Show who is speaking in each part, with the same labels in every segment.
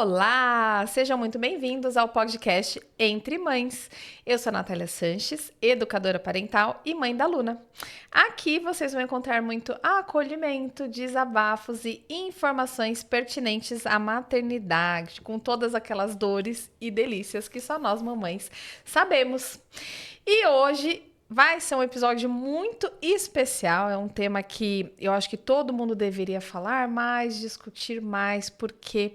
Speaker 1: Olá! Sejam muito bem-vindos ao podcast Entre Mães. Eu sou a Natália Sanches, educadora parental e mãe da Luna. Aqui vocês vão encontrar muito acolhimento, desabafos e informações pertinentes à maternidade, com todas aquelas dores e delícias que só nós mamães sabemos. E hoje vai ser um episódio muito especial, é um tema que eu acho que todo mundo deveria falar mais, discutir mais, porque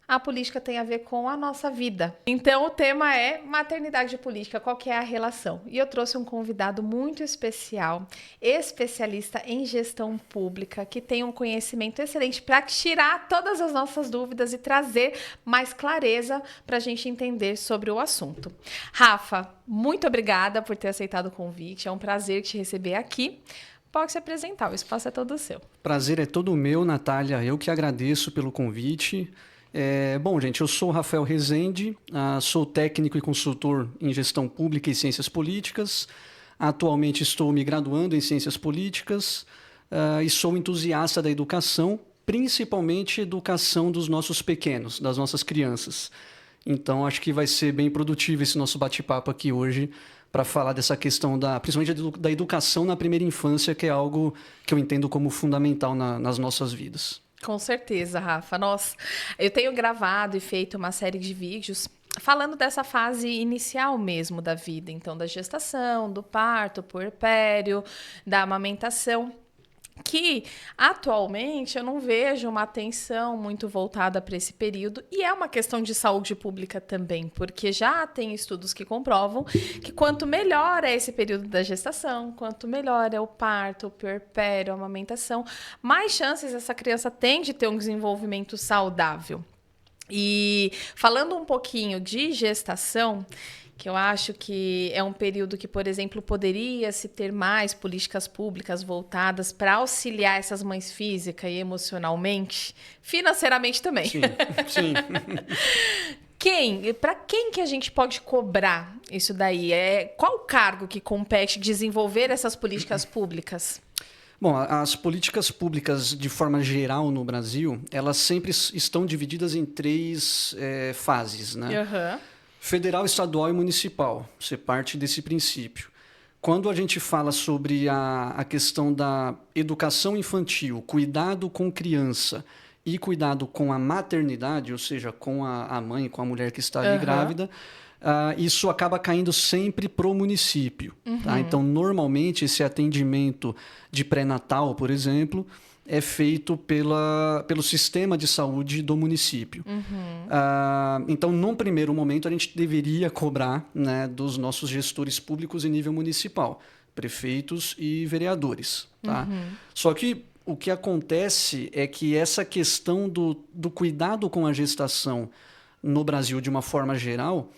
Speaker 1: a política tem a ver com a nossa vida. Então o tema é maternidade e política, qual que é a relação? E eu trouxe um convidado muito especial, especialista em gestão pública, que tem um conhecimento excelente para tirar todas as nossas dúvidas e trazer mais clareza para a gente entender sobre o assunto. Rafa, muito obrigada por ter aceitado o convite, é um prazer te receber aqui. Pode se apresentar, o espaço é todo seu.
Speaker 2: Prazer é todo meu, Natália. Eu que agradeço pelo convite. Bom, gente, eu sou Rafael Rezende, sou técnico e consultor em gestão pública e ciências políticas. Atualmente estou me graduando em ciências políticas e sou entusiasta da educação, principalmente educação dos nossos pequenos, das nossas crianças. Então, acho que vai ser bem produtivo esse nosso bate-papo aqui hoje para falar dessa questão, principalmente da educação na primeira infância, que é algo que eu entendo como fundamental nas nossas vidas.
Speaker 1: Com certeza, Rafa. Nossa, eu tenho gravado e feito uma série de vídeos falando dessa fase inicial mesmo da vida, então da gestação, do parto, puerpério, da amamentação, que atualmente eu não vejo uma atenção muito voltada para esse período, e é uma questão de saúde pública também, porque já tem estudos que comprovam que quanto melhor é esse período da gestação, quanto melhor é o parto, o puerpério, a amamentação, mais chances essa criança tem de ter um desenvolvimento saudável. E falando um pouquinho de gestação, que eu acho que é um período que, por exemplo, poderia se ter mais políticas públicas voltadas para auxiliar essas mães física e emocionalmente, financeiramente também.
Speaker 2: Sim, sim.
Speaker 1: Para quem que a gente pode cobrar isso daí? Qual o cargo que compete desenvolver essas políticas públicas?
Speaker 2: Bom, as políticas públicas, de forma geral, no Brasil, elas sempre estão divididas em três fases, né?
Speaker 1: Uhum.
Speaker 2: Federal, estadual e municipal. Você parte desse princípio. Quando a gente fala sobre a questão da educação infantil, cuidado com criança e cuidado com a maternidade, ou seja, com a mãe, com a mulher que está ali grávida, isso acaba caindo sempre para o município. Tá? Então, normalmente, esse atendimento de pré-natal, por exemplo, é feito pelo sistema de saúde do município. Então, num primeiro momento, a gente deveria cobrar, né, dos nossos gestores públicos em nível municipal, prefeitos e vereadores. Tá? Só que o que acontece é que essa questão do cuidado com a gestação no Brasil, de uma forma geral,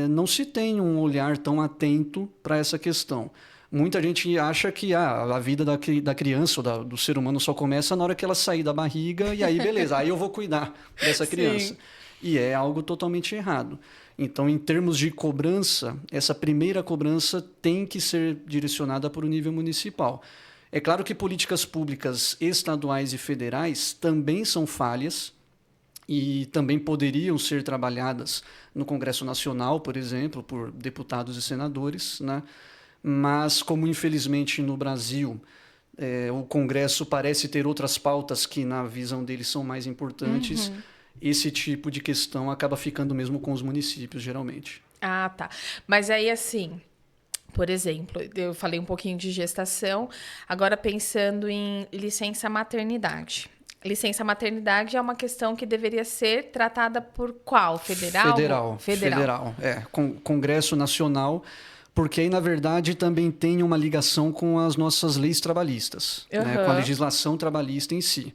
Speaker 2: não se tem um olhar tão atento para essa questão. Muita gente acha que a vida da criança ou do ser humano só começa na hora que ela sair da barriga e aí beleza, aí eu vou cuidar dessa criança.
Speaker 1: Sim.
Speaker 2: E é algo totalmente errado. Então, em termos de cobrança, essa primeira cobrança tem que ser direcionada para o nível municipal. É claro que políticas públicas estaduais e federais também são falhas e também poderiam ser trabalhadas no Congresso Nacional, por exemplo, por deputados e senadores, né? Mas, como infelizmente no Brasil o Congresso parece ter outras pautas que, na visão deles, são mais importantes, esse tipo de questão acaba ficando mesmo com os municípios, geralmente.
Speaker 1: Ah, tá. Mas aí, assim, por exemplo, eu falei um pouquinho de gestação, agora pensando em licença maternidade. Licença maternidade é uma questão que deveria ser tratada por qual? Federal?
Speaker 2: Federal. Congresso Nacional, porque aí, na verdade, também tem uma ligação com as nossas leis trabalhistas, né, com a legislação trabalhista em si.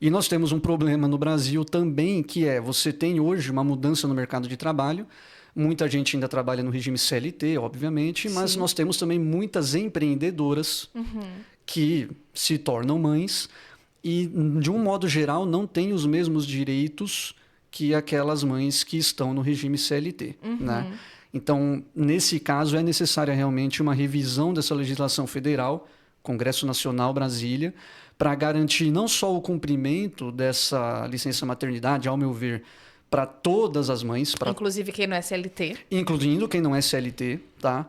Speaker 2: E nós temos um problema no Brasil também, que você tem hoje uma mudança no mercado de trabalho, muita gente ainda trabalha no regime CLT, obviamente, mas
Speaker 1: Sim.
Speaker 2: nós temos também muitas empreendedoras que se tornam mães e, de um modo geral, não têm os mesmos direitos que aquelas mães que estão no regime CLT, né? Então, nesse caso, é necessária realmente uma revisão dessa legislação federal, Congresso Nacional, Brasília, para garantir não só o cumprimento dessa licença maternidade, ao meu ver, para todas as mães.
Speaker 1: Inclusive quem não é CLT.
Speaker 2: Incluindo quem não é CLT, tá?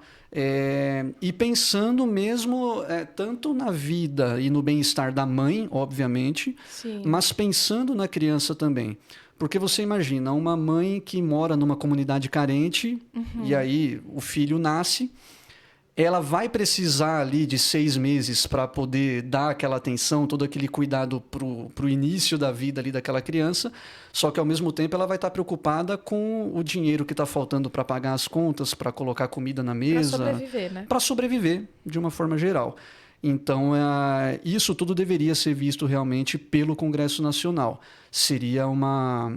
Speaker 2: E pensando mesmo tanto na vida e no bem-estar da mãe, obviamente,
Speaker 1: Sim.
Speaker 2: mas pensando na criança também. Porque você imagina uma mãe que mora numa comunidade carente e aí o filho nasce, ela vai precisar ali de 6 meses para poder dar aquela atenção, todo aquele cuidado para o início da vida ali daquela criança, só que ao mesmo tempo ela vai estar preocupada com o dinheiro que está faltando para pagar as contas, para colocar comida na mesa.
Speaker 1: Para sobreviver, né?
Speaker 2: Para sobreviver, de uma forma geral. Então, isso tudo deveria ser visto realmente pelo Congresso Nacional. Seria uma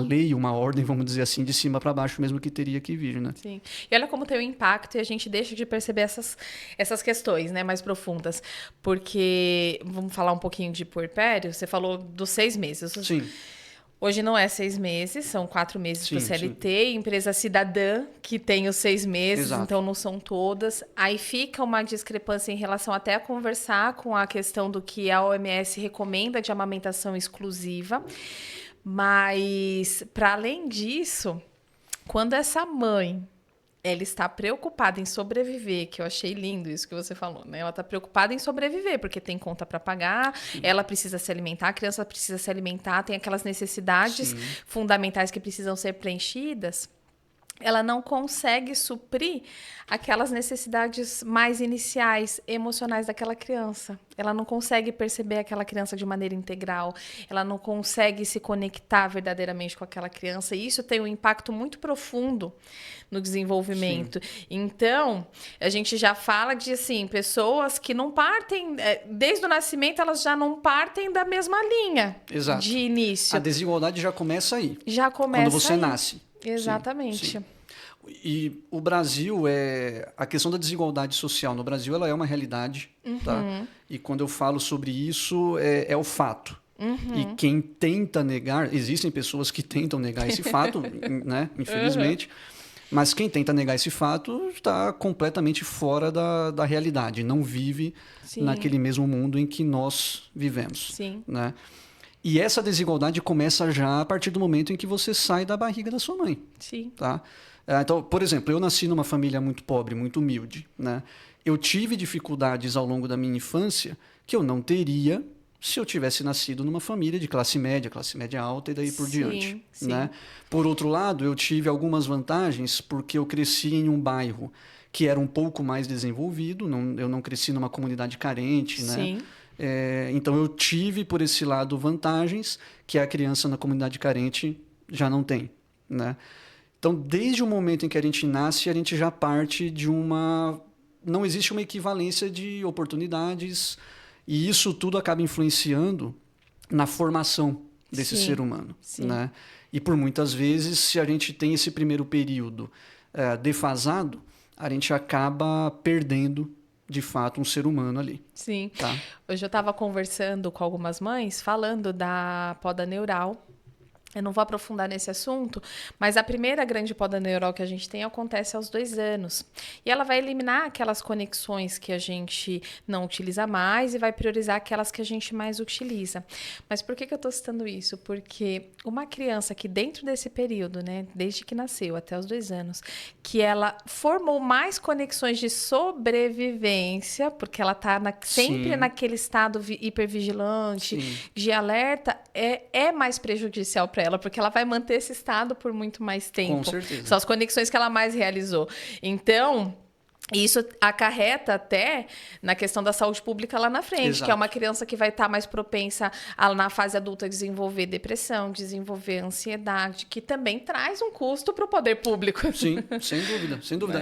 Speaker 2: lei, uma ordem, vamos dizer assim, de cima para baixo mesmo que teria que vir, né?
Speaker 1: Sim. E olha como tem o impacto e a gente deixa de perceber essas questões, né, mais profundas. Porque, vamos falar um pouquinho de puerpério, você falou dos 6 meses.
Speaker 2: Sim.
Speaker 1: Hoje não é 6 meses, são 4 meses para o CLT,
Speaker 2: sim.
Speaker 1: Empresa cidadã que tem os 6 meses,
Speaker 2: Exato.
Speaker 1: Então não são todas. Aí fica uma discrepância em relação até a conversar com a questão do que a OMS recomenda de amamentação exclusiva. Mas, para além disso, quando essa mãe ela está preocupada em sobreviver, que eu achei lindo isso que você falou, né? Ela está preocupada em sobreviver, porque tem conta para pagar, ela precisa se alimentar, a criança precisa se alimentar, tem aquelas necessidades fundamentais que precisam ser preenchidas. Ela não consegue suprir aquelas necessidades mais iniciais, emocionais daquela criança. Ela não consegue perceber aquela criança de maneira integral. Ela não consegue se conectar verdadeiramente com aquela criança. E isso tem um impacto muito profundo no desenvolvimento. Sim. Então, a gente já fala de, assim, pessoas que não partem... Desde o nascimento, elas já não partem da mesma linha.
Speaker 2: Exato.
Speaker 1: De início.
Speaker 2: A desigualdade já começa aí.
Speaker 1: Já começa
Speaker 2: quando você
Speaker 1: aí.
Speaker 2: nasce.
Speaker 1: Exatamente.
Speaker 2: Sim. E o Brasil, a questão da desigualdade social no Brasil, ela é uma realidade, tá? E quando eu falo sobre isso, é o fato. E quem tenta negar, existem pessoas que tentam negar esse fato, né? Infelizmente, mas quem tenta negar esse fato está completamente fora da realidade, não vive naquele mesmo mundo em que nós vivemos.
Speaker 1: Sim.
Speaker 2: Né? E essa desigualdade começa já a partir do momento em que você sai da barriga da sua mãe.
Speaker 1: Sim.
Speaker 2: Tá? Então, por exemplo, eu nasci numa família muito pobre, muito humilde. Né? Eu tive dificuldades ao longo da minha infância que eu não teria se eu tivesse nascido numa família de classe média alta e daí por diante.
Speaker 1: Sim.
Speaker 2: Né? Por outro lado, eu tive algumas vantagens porque eu cresci em um bairro que era um pouco mais desenvolvido, eu não cresci numa comunidade carente, né?
Speaker 1: Sim.
Speaker 2: Então eu tive, por esse lado, vantagens que a criança na comunidade carente já não tem. Né? Então, desde o momento em que a gente nasce, a gente já parte de uma... Não existe uma equivalência de oportunidades e isso tudo acaba influenciando na formação desse ser humano. Né? E por muitas vezes, se a gente tem esse primeiro período defasado, a gente acaba perdendo de fato um ser humano ali.
Speaker 1: Sim.
Speaker 2: Tá?
Speaker 1: Hoje eu estava conversando com algumas mães falando da poda neural. Eu não vou aprofundar nesse assunto, mas a primeira grande poda neural que a gente tem acontece aos 2 anos. E ela vai eliminar aquelas conexões que a gente não utiliza mais e vai priorizar aquelas que a gente mais utiliza. Mas por que eu estou citando isso? Porque uma criança que dentro desse período, né, desde que nasceu até os 2 anos, que ela formou mais conexões de sobrevivência, porque ela está sempre naquele estado hipervigilante, de alerta, é mais prejudicial para ela, porque ela vai manter esse estado por muito mais tempo.
Speaker 2: Com certeza.
Speaker 1: São as conexões que ela mais realizou. Então, isso acarreta até na questão da saúde pública lá na frente,
Speaker 2: Exato.
Speaker 1: que é uma criança que vai estar mais propensa na fase adulta a desenvolver depressão, desenvolver ansiedade, que também traz um custo para o poder público.
Speaker 2: Sim, sem dúvida, sem dúvida.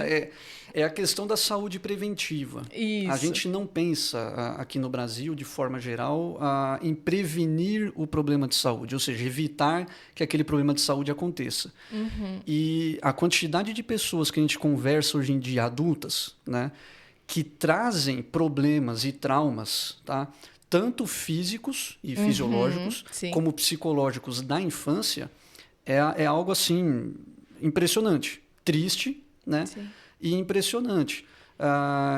Speaker 2: É a questão da saúde preventiva.
Speaker 1: Isso.
Speaker 2: A gente não pensa aqui no Brasil, de forma geral, em prevenir o problema de saúde, ou seja, evitar que aquele problema de saúde aconteça. E a quantidade de pessoas que a gente conversa hoje em dia, adultas, né, que trazem problemas e traumas, tá, tanto físicos e fisiológicos, como psicológicos da infância, é algo assim impressionante, triste, né?
Speaker 1: Sim.
Speaker 2: E impressionante.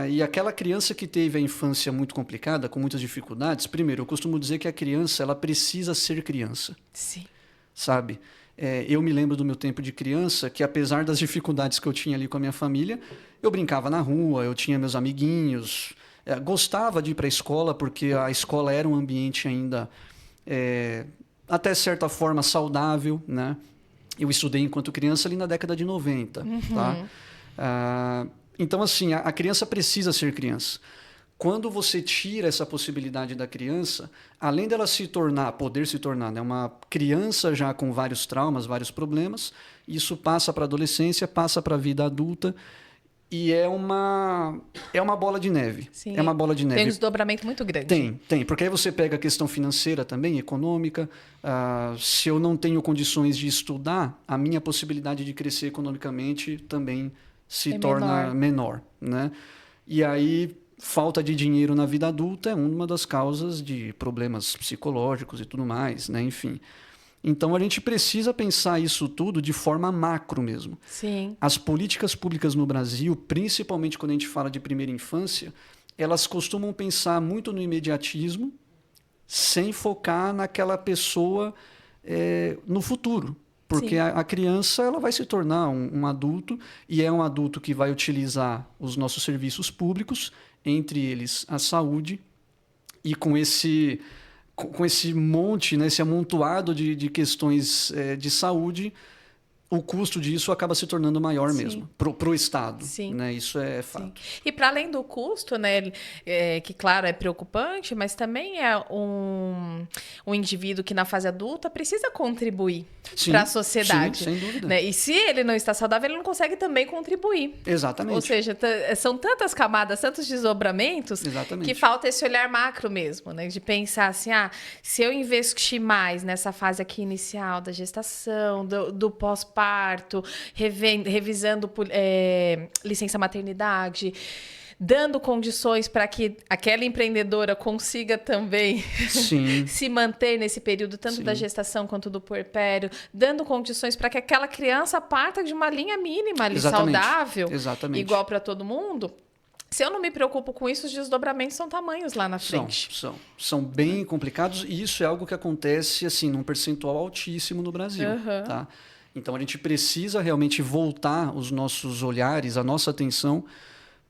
Speaker 2: E aquela criança que teve a infância muito complicada, com muitas dificuldades, primeiro, eu costumo dizer que a criança ela precisa ser criança.
Speaker 1: Sim.
Speaker 2: Sabe? Eu me lembro do meu tempo de criança, que apesar das dificuldades que eu tinha ali com a minha família, eu brincava na rua, eu tinha meus amiguinhos, gostava de ir para a escola, porque a escola era um ambiente ainda, até certa forma, saudável, né? Eu estudei enquanto criança ali na década de 90, tá? Então, assim, a criança precisa ser criança. Quando você tira essa possibilidade da criança, além dela poder se tornar, né, uma criança já com vários traumas, vários problemas, isso passa para a adolescência, passa para a vida adulta e é uma bola de neve.
Speaker 1: Sim,
Speaker 2: é uma bola de neve.
Speaker 1: Tem um desdobramento muito grande.
Speaker 2: Tem, porque aí você pega a questão financeira também, econômica. Se eu não tenho condições de estudar, a minha possibilidade de crescer economicamente também se torna menor, né? E aí falta de dinheiro na vida adulta é uma das causas de problemas psicológicos e tudo mais, né? Enfim. Então, a gente precisa pensar isso tudo de forma macro mesmo.
Speaker 1: Sim.
Speaker 2: As políticas públicas no Brasil, principalmente quando a gente fala de primeira infância, elas costumam pensar muito no imediatismo, sem focar naquela pessoa no futuro. Porque a criança ela vai se tornar um adulto, e é um adulto que vai utilizar os nossos serviços públicos, entre eles a saúde, e com esse monte, né, esse amontoado de questões de saúde, o custo disso acaba se tornando maior mesmo, pro Estado.
Speaker 1: Sim.
Speaker 2: Né? Isso é fato.
Speaker 1: Sim. E para além do custo, né, que claro é preocupante, mas também é um indivíduo que na fase adulta precisa contribuir para a sociedade.
Speaker 2: Sim, sem dúvida.
Speaker 1: Né? E se ele não está saudável, ele não consegue também contribuir.
Speaker 2: Exatamente.
Speaker 1: Ou seja, são tantas camadas, tantos desdobramentos,
Speaker 2: Exatamente.
Speaker 1: que falta esse olhar macro mesmo, né? De pensar assim, se eu investir mais nessa fase aqui inicial da gestação, do pós-parto, revisando licença maternidade, dando condições para que aquela empreendedora consiga também se manter nesse período, tanto da gestação quanto do puerpério, dando condições para que aquela criança parta de uma linha mínima ali, saudável, igual para todo mundo. Se eu não me preocupo com isso, os desdobramentos são tamanhos lá na frente.
Speaker 2: São bem complicados, e isso é algo que acontece assim num percentual altíssimo no Brasil. Tá? Então, a gente precisa realmente voltar os nossos olhares, a nossa atenção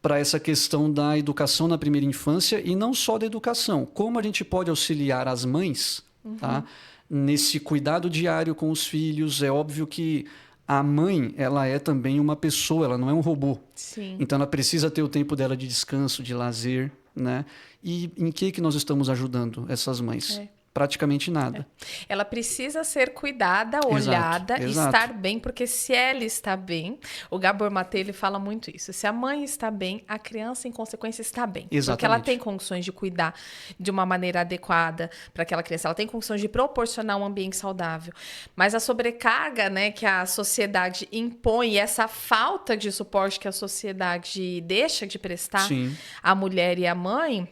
Speaker 2: para essa questão da educação na primeira infância, e não só da educação. Como a gente pode auxiliar as mães tá, nesse cuidado diário com os filhos. É óbvio que a mãe ela é também uma pessoa, ela não é um robô.
Speaker 1: Sim.
Speaker 2: Então, ela precisa ter o tempo dela de descanso, de lazer. Né? E em que nós estamos ajudando essas mães? Praticamente nada.
Speaker 1: Ela precisa ser cuidada, olhada, estar bem, porque se ela está bem, o Gabor Maté ele fala muito isso. Se a mãe está bem, a criança, em consequência, está bem.
Speaker 2: Exatamente.
Speaker 1: Porque ela tem condições de cuidar de uma maneira adequada para aquela criança. Ela tem condições de proporcionar um ambiente saudável. Mas a sobrecarga, né, que a sociedade impõe, essa falta de suporte que a sociedade deixa de prestar à mulher e à mãe,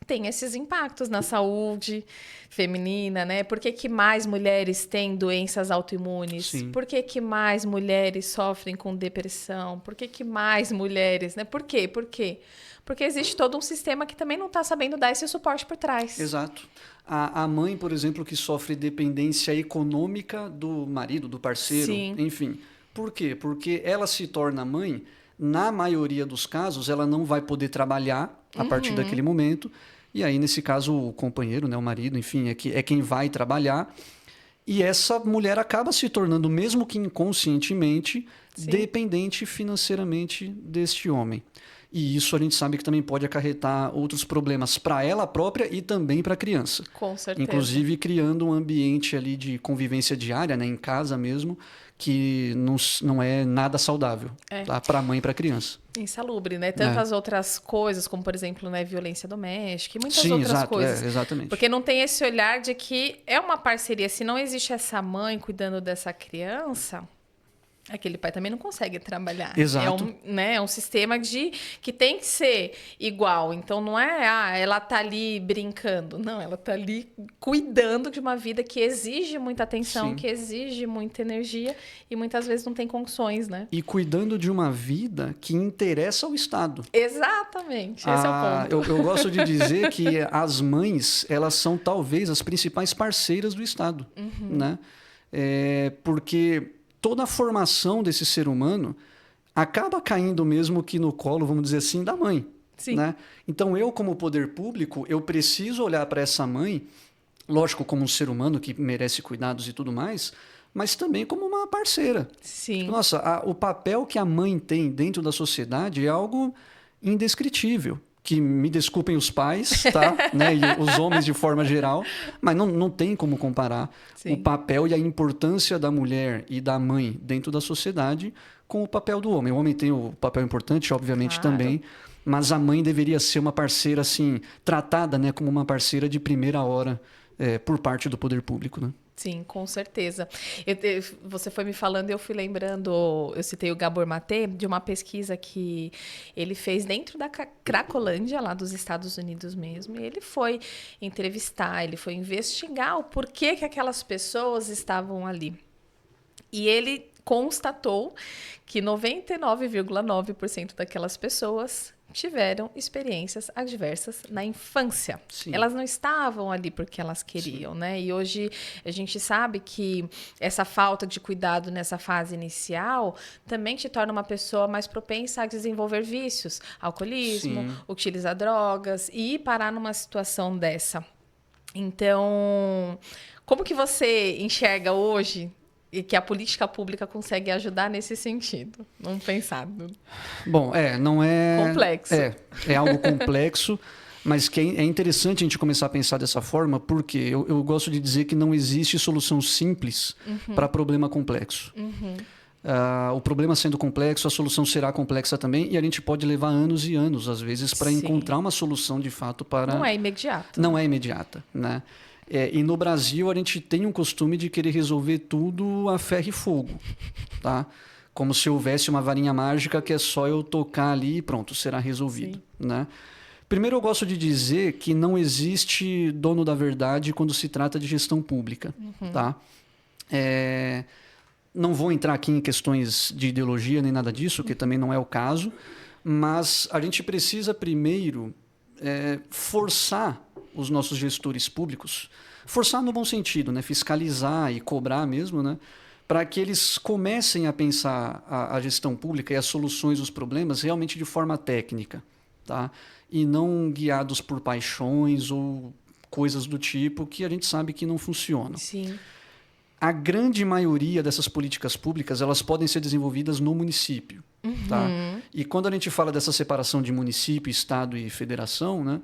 Speaker 1: tem esses impactos na saúde feminina, né? Por que mais mulheres têm doenças autoimunes? Por que mais mulheres sofrem com depressão? Por que mais mulheres, né? Por quê? Porque existe todo um sistema que também não está sabendo dar esse suporte por trás.
Speaker 2: Exato. A mãe, por exemplo, que sofre dependência econômica do marido, do parceiro, enfim. Por quê? Porque ela se torna mãe, na maioria dos casos, ela não vai poder trabalhar a partir daquele momento. E aí, nesse caso, o companheiro, né, o marido, enfim, é quem vai trabalhar. E essa mulher acaba se tornando, mesmo que inconscientemente, dependente financeiramente deste homem. E isso a gente sabe que também pode acarretar outros problemas para ela própria e também para a criança.
Speaker 1: Com certeza.
Speaker 2: Inclusive criando um ambiente ali de convivência diária, né, em casa mesmo, que não é nada saudável tá, para a mãe e para a criança.
Speaker 1: Insalubre, né? Tantas outras coisas, como, por exemplo, né, violência doméstica e muitas outras coisas.
Speaker 2: Exatamente.
Speaker 1: Porque não tem esse olhar de que é uma parceria. Se não existe essa mãe cuidando dessa criança, Aquele pai também não consegue trabalhar.
Speaker 2: Exato.
Speaker 1: É um sistema que tem que ser igual. Então, não é, ela tá ali brincando. Não, ela tá ali cuidando de uma vida que exige muita atenção,
Speaker 2: Sim.
Speaker 1: que exige muita energia e muitas vezes não tem condições, né?
Speaker 2: E cuidando de uma vida que interessa ao Estado.
Speaker 1: Exatamente, esse é o ponto.
Speaker 2: Eu gosto de dizer que as mães, elas são talvez as principais parceiras do Estado, né? Porque toda a formação desse ser humano acaba caindo mesmo que no colo, vamos dizer assim, da mãe.
Speaker 1: Sim.
Speaker 2: Né? Então, eu, como poder público, eu preciso olhar para essa mãe, lógico, como um ser humano que merece cuidados e tudo mais, mas também como uma parceira.
Speaker 1: Sim.
Speaker 2: Nossa, o papel que a mãe tem dentro da sociedade é algo indescritível. Que me desculpem os pais, tá? Né? E os homens de forma geral, mas não tem como comparar
Speaker 1: Sim.
Speaker 2: o papel e a importância da mulher e da mãe dentro da sociedade com o papel do homem. O homem tem o papel importante, obviamente,
Speaker 1: Claro.
Speaker 2: também, mas a mãe deveria ser uma parceira, assim, tratada, né, como uma parceira de primeira hora por parte do poder público, né?
Speaker 1: Sim, com certeza. Você foi me falando e eu fui lembrando, eu citei o Gabor Maté, de uma pesquisa que ele fez dentro da Cracolândia, lá dos Estados Unidos mesmo, e ele foi entrevistar, ele foi investigar o porquê que aquelas pessoas estavam ali. E ele constatou que 99,9% daquelas pessoas tiveram experiências adversas na infância.
Speaker 2: Sim.
Speaker 1: Elas não estavam ali porque elas queriam, né? E hoje a gente sabe que essa falta de cuidado nessa fase inicial também te torna uma pessoa mais propensa a desenvolver vícios, alcoolismo,
Speaker 2: Sim.
Speaker 1: utilizar drogas e parar numa situação dessa. Então, como que você enxerga hoje e que a política pública consegue ajudar nesse sentido? Vamos pensar.
Speaker 2: Bom, não é...
Speaker 1: Complexo.
Speaker 2: É algo complexo, mas que é interessante a gente começar a pensar dessa forma, porque eu gosto de dizer que não existe solução simples para problema complexo. O problema sendo complexo, a solução será complexa também, e a gente pode levar anos e anos, às vezes, para encontrar uma solução de fato para...
Speaker 1: Não é imediato.
Speaker 2: Não é imediata, né? E no Brasil a gente tem um costume de querer resolver tudo a ferro e fogo, tá? Como se houvesse uma varinha mágica que é só eu tocar ali e pronto, será resolvido, né? Primeiro eu gosto de dizer que não existe dono da verdade quando se trata de gestão pública, tá? Não vou entrar aqui em questões de ideologia nem nada disso, que também não é o caso, mas a gente precisa primeiro forçar os nossos gestores públicos, forçar no bom sentido, né? Fiscalizar e cobrar mesmo, né? Para que eles comecem a pensar a gestão pública e as soluções dos problemas realmente de forma técnica, tá? E não guiados por paixões ou coisas do tipo que a gente sabe que não funcionam.
Speaker 1: Sim.
Speaker 2: A grande maioria dessas políticas públicas, elas podem ser desenvolvidas no município, tá? E quando a gente fala dessa separação de município, estado e federação, né?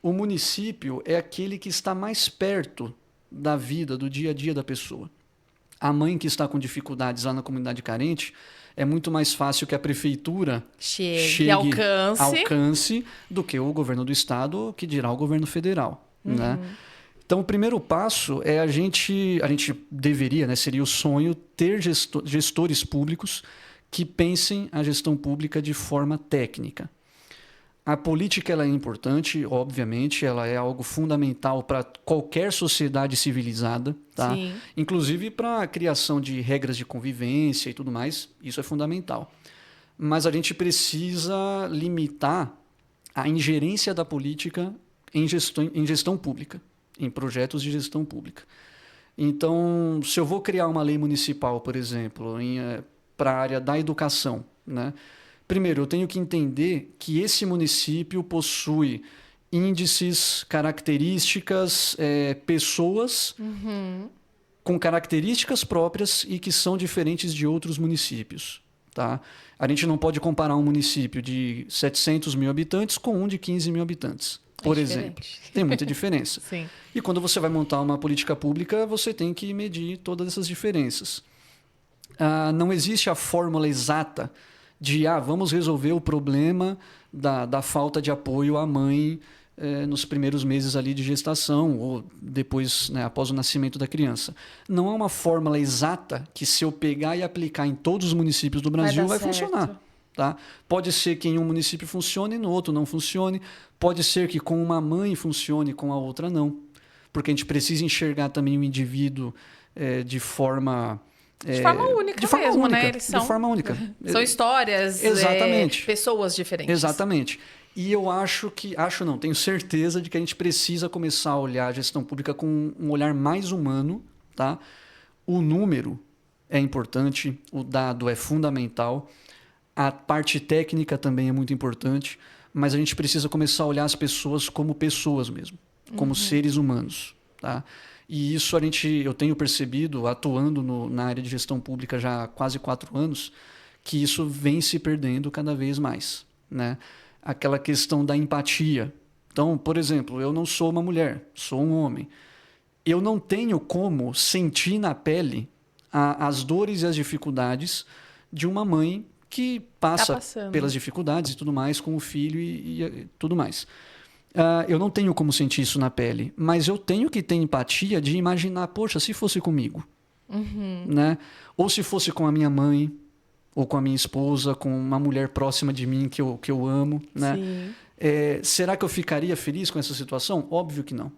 Speaker 2: O município é aquele que está mais perto da vida, do dia a dia da pessoa. A mãe que está com dificuldades lá na comunidade carente, é muito mais fácil que a prefeitura chegue alcance do que o governo do estado, que dirá o governo federal, né? Então, o primeiro passo é a gente deveria, né, seria o sonho, ter gestores públicos que pensem a gestão pública de forma técnica. A política ela é importante, obviamente, ela é algo fundamental para qualquer sociedade civilizada, tá?
Speaker 1: Sim.
Speaker 2: Inclusive para a criação de regras de convivência e tudo mais, isso é fundamental. Mas a gente precisa limitar a ingerência da política em gestão pública, em projetos de gestão pública. Então, se eu vou criar uma lei municipal, por exemplo, para a área da educação, né? Primeiro, eu tenho que entender que esse município possui índices, características, pessoas com características próprias e que são diferentes de outros municípios. Tá? A gente não pode comparar um município de 700 mil habitantes com um de 15 mil habitantes, por exemplo. Tem muita diferença.
Speaker 1: Sim.
Speaker 2: E quando você vai montar uma política pública, você tem que medir todas essas diferenças. Não existe a fórmula exata de vamos resolver o problema da falta de apoio à mãe nos primeiros meses ali de gestação ou depois, né, após o nascimento da criança. Não há uma fórmula exata que, se eu pegar e aplicar em todos os municípios do Brasil, vai funcionar. Tá? Pode ser que em um município funcione e no outro não funcione. Pode ser que com uma mãe funcione e com a outra não. Porque a gente precisa enxergar também o indivíduo de forma...
Speaker 1: De forma única
Speaker 2: de forma
Speaker 1: mesmo,
Speaker 2: única,
Speaker 1: né? Eles são,
Speaker 2: de forma única.
Speaker 1: São histórias,
Speaker 2: Exatamente.
Speaker 1: Pessoas diferentes.
Speaker 2: Exatamente. E eu tenho certeza de que a gente precisa começar a olhar a gestão pública com um olhar mais humano, tá? O número é importante, o dado é fundamental, a parte técnica também é muito importante, mas a gente precisa começar a olhar as pessoas como pessoas mesmo, como seres humanos, tá? E isso eu tenho percebido, atuando na área de gestão pública já há quase 4 anos, que isso vem se perdendo cada vez mais, né? Aquela questão da empatia. Então, por exemplo, eu não sou uma mulher, sou um homem. Eu não tenho como sentir na pele as dores e as dificuldades de uma mãe que passa pelas dificuldades e tudo mais com o filho e tudo mais. Eu não tenho como sentir isso na pele, mas eu tenho que ter empatia de imaginar, poxa, se fosse comigo, né? Ou se fosse com a minha mãe, ou com a minha esposa, com uma mulher próxima de mim que eu amo, né? Será que eu ficaria feliz com essa situação? Óbvio que não,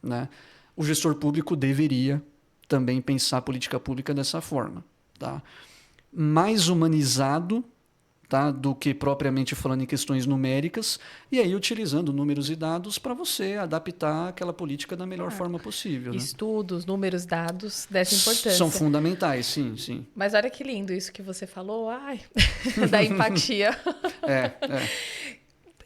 Speaker 2: né? O gestor público deveria também pensar a política pública dessa forma, tá? Mais humanizado, tá? Do que propriamente falando em questões numéricas, e aí utilizando números e dados para você adaptar aquela política da melhor forma possível. Né?
Speaker 1: Estudos, números, dados dessa importância.
Speaker 2: São fundamentais, sim, sim.
Speaker 1: Mas olha que lindo isso que você falou, da empatia.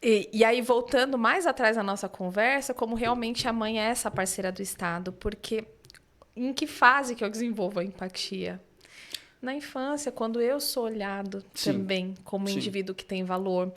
Speaker 1: E aí, voltando mais atrás na nossa conversa, como realmente a mãe é essa parceira do Estado, porque em que fase que eu desenvolvo a empatia? Na infância, quando eu sou olhado também como um indivíduo que tem valor,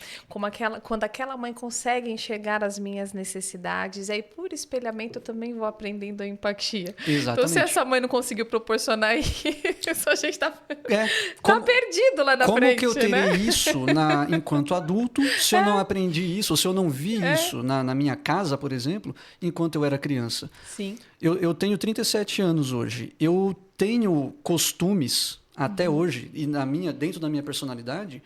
Speaker 1: quando aquela mãe consegue enxergar as minhas necessidades, e aí por espelhamento eu também vou aprendendo a empatia.
Speaker 2: Exatamente.
Speaker 1: Então, se essa mãe não conseguiu proporcionar isso, a gente tá perdido lá na frente.
Speaker 2: Como que eu terei isso enquanto adulto se eu não aprendi isso, ou se eu não vi isso na minha casa, por exemplo, enquanto eu era criança?
Speaker 1: Sim.
Speaker 2: Eu tenho 37 anos hoje. Eu tenho costumes até hoje, e dentro da minha personalidade,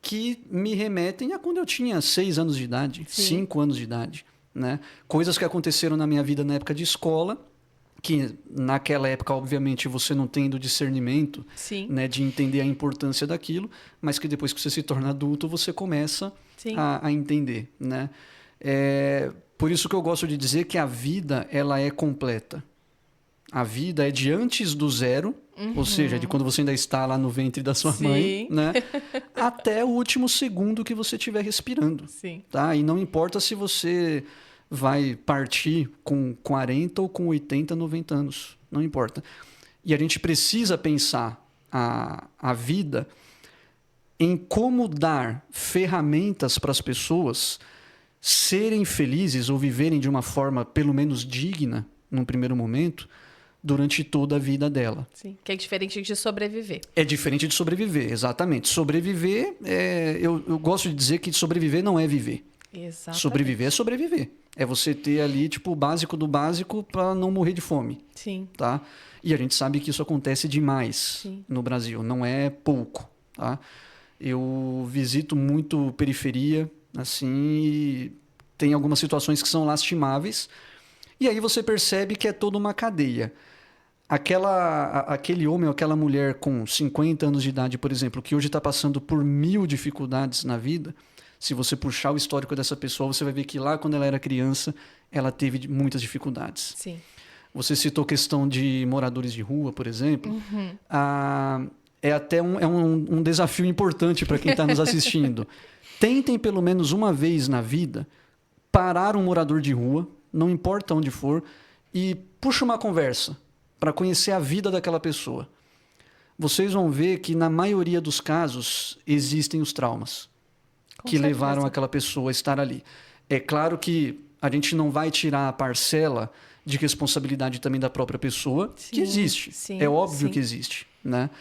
Speaker 2: que me remetem a quando eu tinha 6 anos de idade, 5 anos de idade. Né? Coisas que aconteceram na minha vida na época de escola, que naquela época, obviamente, você não tem do discernimento, né, de entender a importância daquilo, mas que depois que você se torna adulto, você começa a entender. Né? Por isso que eu gosto de dizer que a vida ela é completa. A vida é de antes do zero, ou seja, de quando você ainda está lá no ventre da sua mãe, né? Até o último segundo que você estiver respirando. Tá? E não importa se você vai partir com 40 ou com 80, 90 anos. Não importa. E a gente precisa pensar a vida em como dar ferramentas para as pessoas serem felizes ou viverem de uma forma pelo menos digna, num primeiro momento, durante toda a vida dela.
Speaker 1: Sim, que é diferente de sobreviver.
Speaker 2: É diferente de sobreviver, exatamente. Sobreviver, eu gosto de dizer que sobreviver não é viver.
Speaker 1: Exatamente.
Speaker 2: Sobreviver é sobreviver. É você ter ali, tipo, o básico do básico para não morrer de fome.
Speaker 1: Sim.
Speaker 2: Tá? E a gente sabe que isso acontece demais no Brasil, não é pouco. Tá? Eu visito muito periferia, assim, e tem algumas situações que são lastimáveis, e aí você percebe que é toda uma cadeia. Aquele homem ou aquela mulher com 50 anos de idade, por exemplo, que hoje está passando por 1000 dificuldades na vida, se você puxar o histórico dessa pessoa, você vai ver que lá, quando ela era criança, ela teve muitas dificuldades.
Speaker 1: Sim.
Speaker 2: Você citou a questão de moradores de rua, por exemplo. É até um desafio importante para quem está nos assistindo. Tentem, pelo menos uma vez na vida, parar um morador de rua, não importa onde for, e puxa uma conversa para conhecer a vida daquela pessoa. Vocês vão ver que, na maioria dos casos, existem os traumas que levaram aquela pessoa a estar ali. É claro que a gente não vai tirar a parcela de responsabilidade também da própria pessoa, que existe. É óbvio que existe, né?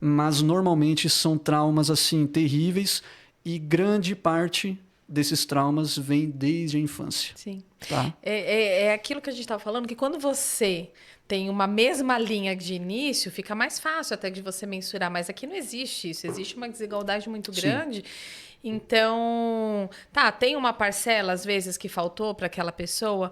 Speaker 2: Mas, normalmente, são traumas assim terríveis, e grande parte desses traumas vem desde a infância.
Speaker 1: Sim.
Speaker 2: Tá?
Speaker 1: É aquilo que a gente estava falando, que quando você tem uma mesma linha de início, fica mais fácil até de você mensurar, mas aqui não existe isso, existe uma desigualdade muito grande. Então, tem uma parcela, às vezes, que faltou para aquela pessoa,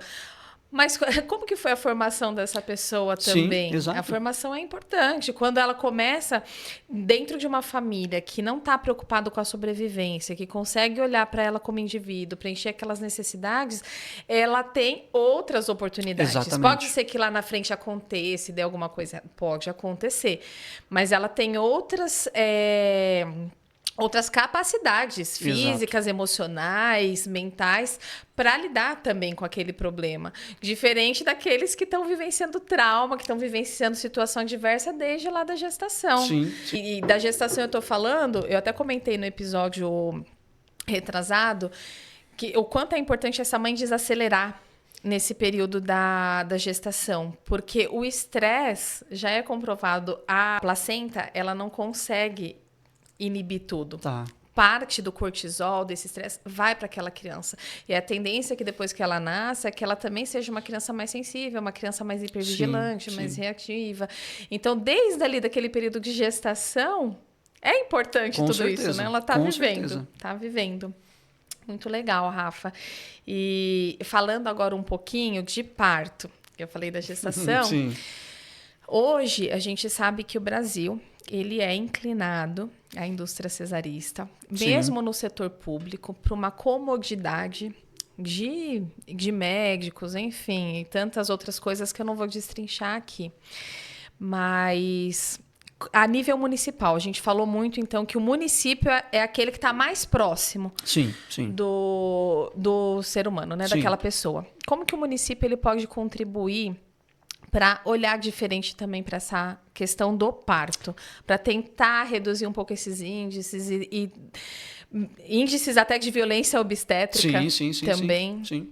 Speaker 1: mas como que foi a formação dessa pessoa também?
Speaker 2: Sim, exato.
Speaker 1: A formação é importante. Quando ela começa dentro de uma família que não está preocupado com a sobrevivência, que consegue olhar para ela como indivíduo, preencher aquelas necessidades, ela tem outras oportunidades.
Speaker 2: Exatamente.
Speaker 1: Pode ser que lá na frente aconteça, dê alguma coisa, pode acontecer, mas ela tem outras capacidades físicas, emocionais, mentais, para lidar também com aquele problema. Diferente daqueles que estão vivenciando trauma, que estão vivenciando situação diversa desde lá da gestação.
Speaker 2: Sim.
Speaker 1: E da gestação eu estou falando, eu até comentei no episódio retrasado, que o quanto é importante essa mãe desacelerar nesse período da gestação, porque o estresse já é comprovado, a placenta ela não consegue inibir tudo.
Speaker 2: Tá.
Speaker 1: Parte do cortisol, desse estresse, vai para aquela criança. E a tendência é que depois que ela nasce, é que ela também seja uma criança mais sensível, uma criança mais hipervigilante, mais reativa. Então, desde ali daquele período de gestação, é importante
Speaker 2: Com
Speaker 1: tudo
Speaker 2: certeza.
Speaker 1: Isso, né? Ela está vivendo.
Speaker 2: Certeza.
Speaker 1: Está vivendo. Muito legal, Rafa. E falando agora um pouquinho de parto, eu falei da gestação.
Speaker 2: Sim.
Speaker 1: Hoje, a gente sabe que o Brasil ele é inclinado à indústria cesarista, mesmo no setor público, para uma comodidade de médicos, enfim, e tantas outras coisas que eu não vou destrinchar aqui. Mas a nível municipal, a gente falou muito, então, que o município é aquele que está mais próximo do ser humano, né? Daquela pessoa. Como que o município ele pode contribuir para olhar diferente também para essa questão do parto, para tentar reduzir um pouco esses índices e índices até de violência obstétrica também.
Speaker 2: Sim.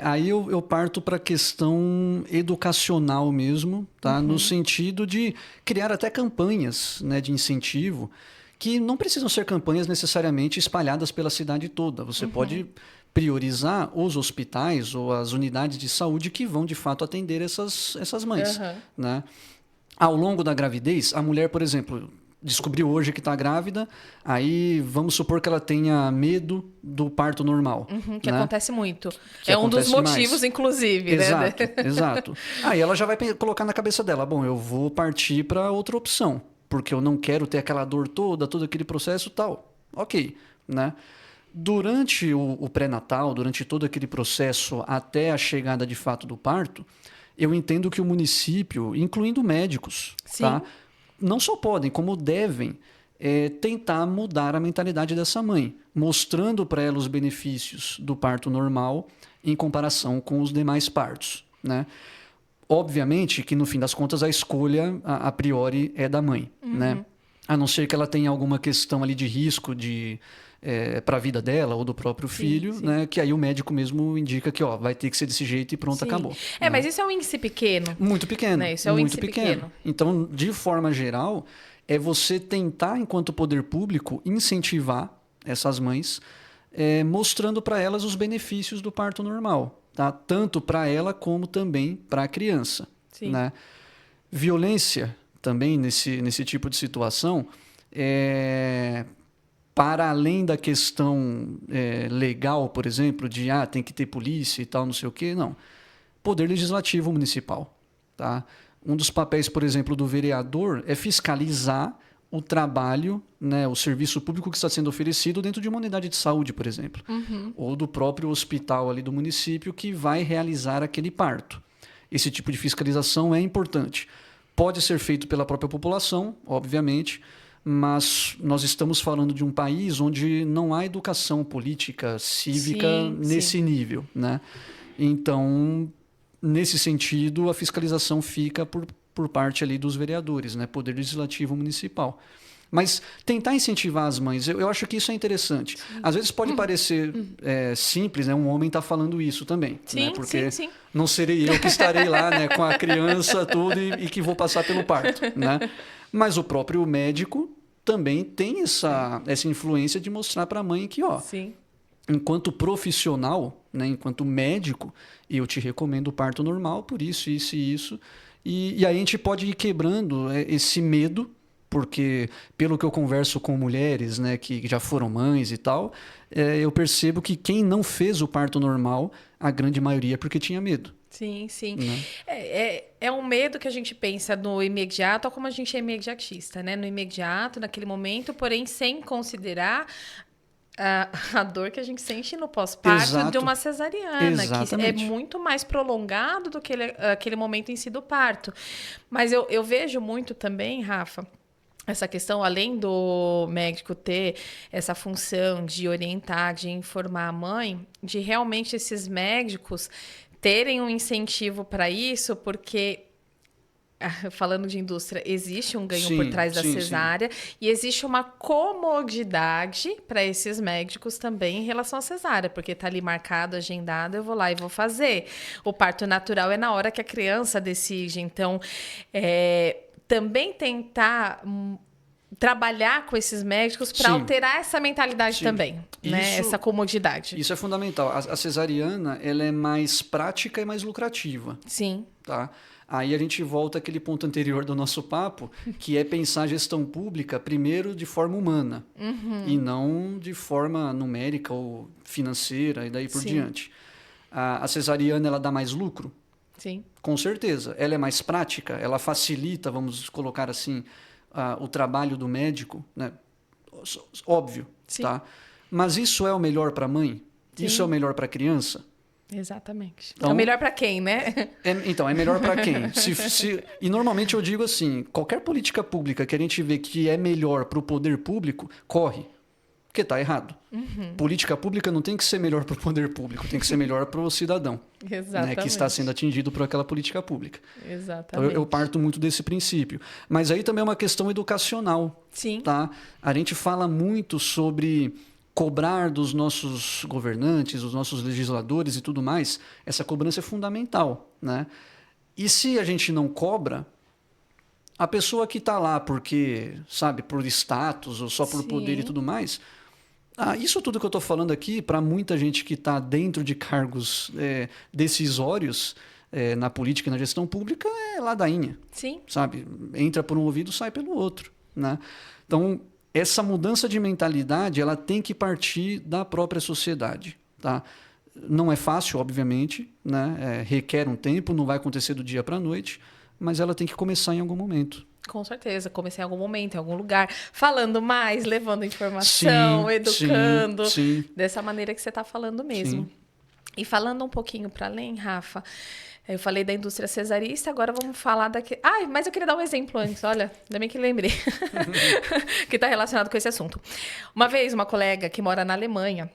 Speaker 2: Aí eu parto para a questão educacional mesmo, tá? No sentido de criar até campanhas, né, de incentivo, que não precisam ser campanhas necessariamente espalhadas pela cidade toda. Você pode priorizar os hospitais ou as unidades de saúde que vão, de fato, atender essas mães. Né? Ao longo da gravidez, a mulher, por exemplo, descobriu hoje que está grávida, aí vamos supor que ela tenha medo do parto normal.
Speaker 1: Que acontece muito. Um dos motivos, inclusive.
Speaker 2: Exato,
Speaker 1: né?
Speaker 2: Exato. Aí ela já vai colocar na cabeça dela, bom, eu vou partir para outra opção, porque eu não quero ter aquela dor toda, todo aquele processo tal. Ok, né? Durante o pré-natal, durante todo aquele processo até a chegada de fato do parto, eu entendo que o município, incluindo médicos, tá? Não só podem, como devem tentar mudar a mentalidade dessa mãe, mostrando para ela os benefícios do parto normal em comparação com os demais partos. Né? Obviamente que, no fim das contas, a escolha, a priori, é da mãe. Né? A não ser que ela tenha alguma questão ali de risco para a vida dela ou do próprio filho, né? Que aí o médico mesmo indica que vai ter que ser desse jeito e pronto, acabou.
Speaker 1: Né? Mas isso é um índice pequeno.
Speaker 2: Muito pequeno.
Speaker 1: Né? Isso é um índice pequeno.
Speaker 2: Então, de forma geral, é você tentar, enquanto poder público, incentivar essas mães, mostrando para elas os benefícios do parto normal, tá? Tanto para ela como também para a criança. Né? Violência também nesse tipo de situação para além da questão legal, por exemplo, de tem que ter polícia e tal, não sei o quê, não. Poder legislativo municipal. Tá? Um dos papéis, por exemplo, do vereador é fiscalizar o trabalho, né, o serviço público que está sendo oferecido dentro de uma unidade de saúde, por exemplo. Ou do próprio hospital ali do município que vai realizar aquele parto. Esse tipo de fiscalização é importante. Pode ser feito pela própria população, obviamente, mas nós estamos falando de um país onde não há educação política, cívica nesse nível. Né? Então, nesse sentido, a fiscalização fica por parte ali dos vereadores, né? Poder Legislativo Municipal. Mas tentar incentivar as mães, eu acho que isso é interessante. Às vezes pode parecer simples, né? Um homem está falando isso também. Né? Porque não serei eu que estarei lá, né, com a criança tudo e que vou passar pelo parto. Né? Mas o próprio médico também tem essa influência de mostrar para a mãe que enquanto profissional, né, enquanto médico, eu te recomendo o parto normal, por isso, isso e isso. E aí a gente pode ir quebrando esse medo, porque pelo que eu converso com mulheres, né, que já foram mães e tal, eu percebo que quem não fez o parto normal, a grande maioria é porque tinha medo.
Speaker 1: Sim, sim.
Speaker 2: Né?
Speaker 1: É um medo que a gente pensa no imediato, ou como a gente é imediatista, né? No imediato, naquele momento, porém sem considerar a dor que a gente sente no pós-parto de uma cesariana,
Speaker 2: Exatamente.
Speaker 1: que é muito mais prolongado do que aquele momento em si do parto. Mas eu vejo muito também, Rafa, essa questão, além do médico ter essa função de orientar, de informar a mãe, de realmente esses médicos terem um incentivo para isso, porque, falando de indústria, existe um ganho por trás da cesárea e existe uma comodidade para esses médicos também em relação à cesárea, porque está ali marcado, agendado, eu vou lá e vou fazer. O parto natural é na hora que a criança decide. Então, também tentar trabalhar com esses médicos para alterar essa mentalidade também, né? Essa comodidade.
Speaker 2: Isso é fundamental. A cesariana, ela é mais prática e mais lucrativa.
Speaker 1: Sim.
Speaker 2: Tá? Aí a gente volta àquele ponto anterior do nosso papo, que é pensar a gestão pública primeiro de forma humana e não de forma numérica ou financeira e daí por diante. A cesariana, ela dá mais lucro?
Speaker 1: Sim.
Speaker 2: Com certeza. Ela é mais prática, ela facilita, vamos colocar assim, o trabalho do médico, né? Óbvio, tá? Mas isso é o melhor para a mãe? Sim. Isso é o melhor para a criança?
Speaker 1: Exatamente. Então, é o melhor para quem, né?
Speaker 2: Então, é melhor para quem? E normalmente eu digo assim, qualquer política pública que a gente vê que é melhor para o poder público, corre. Porque está errado. Política pública não tem que ser melhor para o poder público, tem que ser melhor para o cidadão.
Speaker 1: Exatamente.
Speaker 2: Né, que está sendo atingido por aquela política pública.
Speaker 1: Exatamente.
Speaker 2: Então, eu parto muito desse princípio. Mas aí também é uma questão educacional.
Speaker 1: Sim.
Speaker 2: Tá? A gente fala muito sobre cobrar dos nossos governantes, dos nossos legisladores e tudo mais. Essa cobrança é fundamental. Né? E se a gente não cobra, a pessoa que está lá porque, sabe, por status ou só por poder e tudo mais... isso tudo que eu estou falando aqui, para muita gente que está dentro de cargos decisórios na política e na gestão pública, é ladainha.
Speaker 1: Sim.
Speaker 2: Sabe? Entra por um ouvido, sai pelo outro. Né? Então, essa mudança de mentalidade, ela tem que partir da própria sociedade. Tá? Não é fácil, obviamente, né? Requer um tempo, não vai acontecer do dia para a noite, mas ela tem que começar em algum momento.
Speaker 1: Com certeza, comecei em algum momento, em algum lugar, falando mais, levando informação, educando, dessa maneira que você está falando mesmo. Sim. E falando um pouquinho para além, Rafa, eu falei da indústria cesarista, agora vamos falar daqui... mas eu queria dar um exemplo antes, olha, ainda bem que lembrei, que está relacionado com esse assunto. Uma vez, uma colega que mora na Alemanha,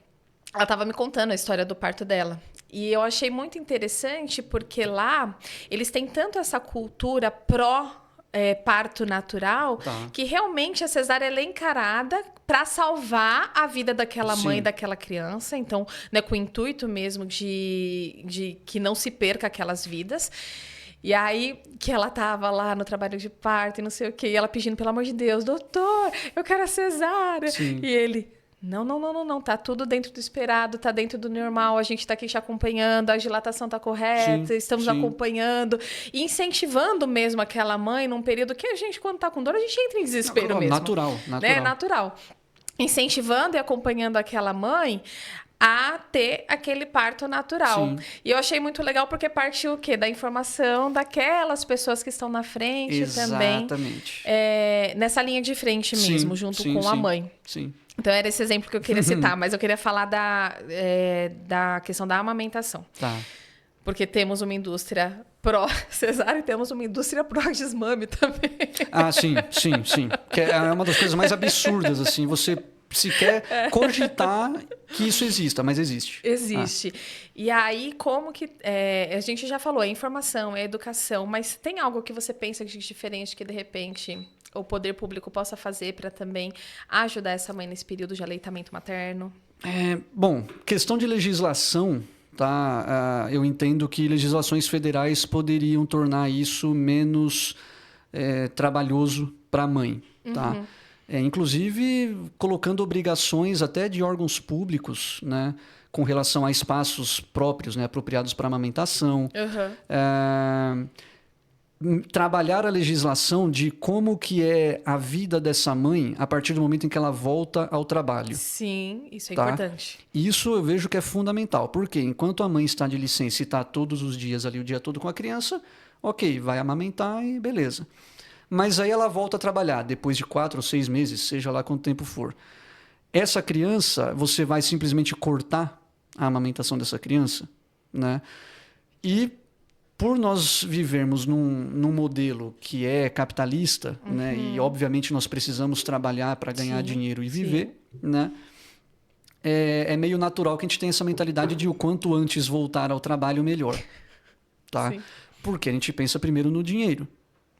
Speaker 1: ela estava me contando a história do parto dela. E eu achei muito interessante, porque lá eles têm tanto essa cultura parto natural, que realmente a cesárea ela é encarada para salvar a vida daquela mãe e daquela criança. Então, né, com o intuito mesmo de que não se perca aquelas vidas. E aí, que ela tava lá no trabalho de parto e não sei o quê, e ela pedindo, pelo amor de Deus, doutor, eu quero a cesárea. Sim. E ele... Não, tá tudo dentro do esperado, tá dentro do normal, a gente tá aqui te acompanhando, a dilatação tá correta, estamos acompanhando, e incentivando mesmo aquela mãe num período que a gente, quando tá com dor, a gente entra em desespero mesmo.
Speaker 2: Natural.
Speaker 1: Né? Natural. Incentivando e acompanhando aquela mãe a ter aquele parto natural. Sim. E eu achei muito legal porque partiu o quê? Da informação daquelas pessoas que estão na frente também.
Speaker 2: Exatamente.
Speaker 1: Nessa linha de frente mesmo, junto com a mãe.
Speaker 2: Sim.
Speaker 1: Então, era esse exemplo que eu queria citar, mas eu queria falar da questão da amamentação.
Speaker 2: Tá.
Speaker 1: Porque temos uma indústria pró-cesárea e temos uma indústria pró-desmame também.
Speaker 2: Sim. Que é uma das coisas mais absurdas, assim, você sequer cogitar que isso exista, mas existe.
Speaker 1: Existe. E aí, como que... a gente já falou, é informação, é educação, mas tem algo que você pensa de diferente que, de repente... o poder público possa fazer para também ajudar essa mãe nesse período de aleitamento materno?
Speaker 2: Bom, questão de legislação, tá? Eu entendo que legislações federais poderiam tornar isso menos trabalhoso para a mãe. Tá? inclusive colocando obrigações até de órgãos públicos, né, com relação a espaços próprios, né, apropriados para amamentação. Trabalhar a legislação de como que é a vida dessa mãe a partir do momento em que ela volta ao trabalho.
Speaker 1: Sim, isso é
Speaker 2: tá?
Speaker 1: importante.
Speaker 2: Isso eu vejo que é fundamental, porque enquanto a mãe está de licença e está todos os dias ali, o dia todo com a criança, ok, vai amamentar e beleza. Mas aí ela volta a trabalhar, depois de 4 ou 6 meses, seja lá quanto tempo for. Essa criança, você vai simplesmente cortar a amamentação dessa criança, né? E por nós vivermos num modelo que é capitalista, né? E obviamente nós precisamos trabalhar para ganhar dinheiro e viver, né? É meio natural que a gente tenha essa mentalidade de o quanto antes voltar ao trabalho, melhor. Tá? Porque a gente pensa primeiro no dinheiro,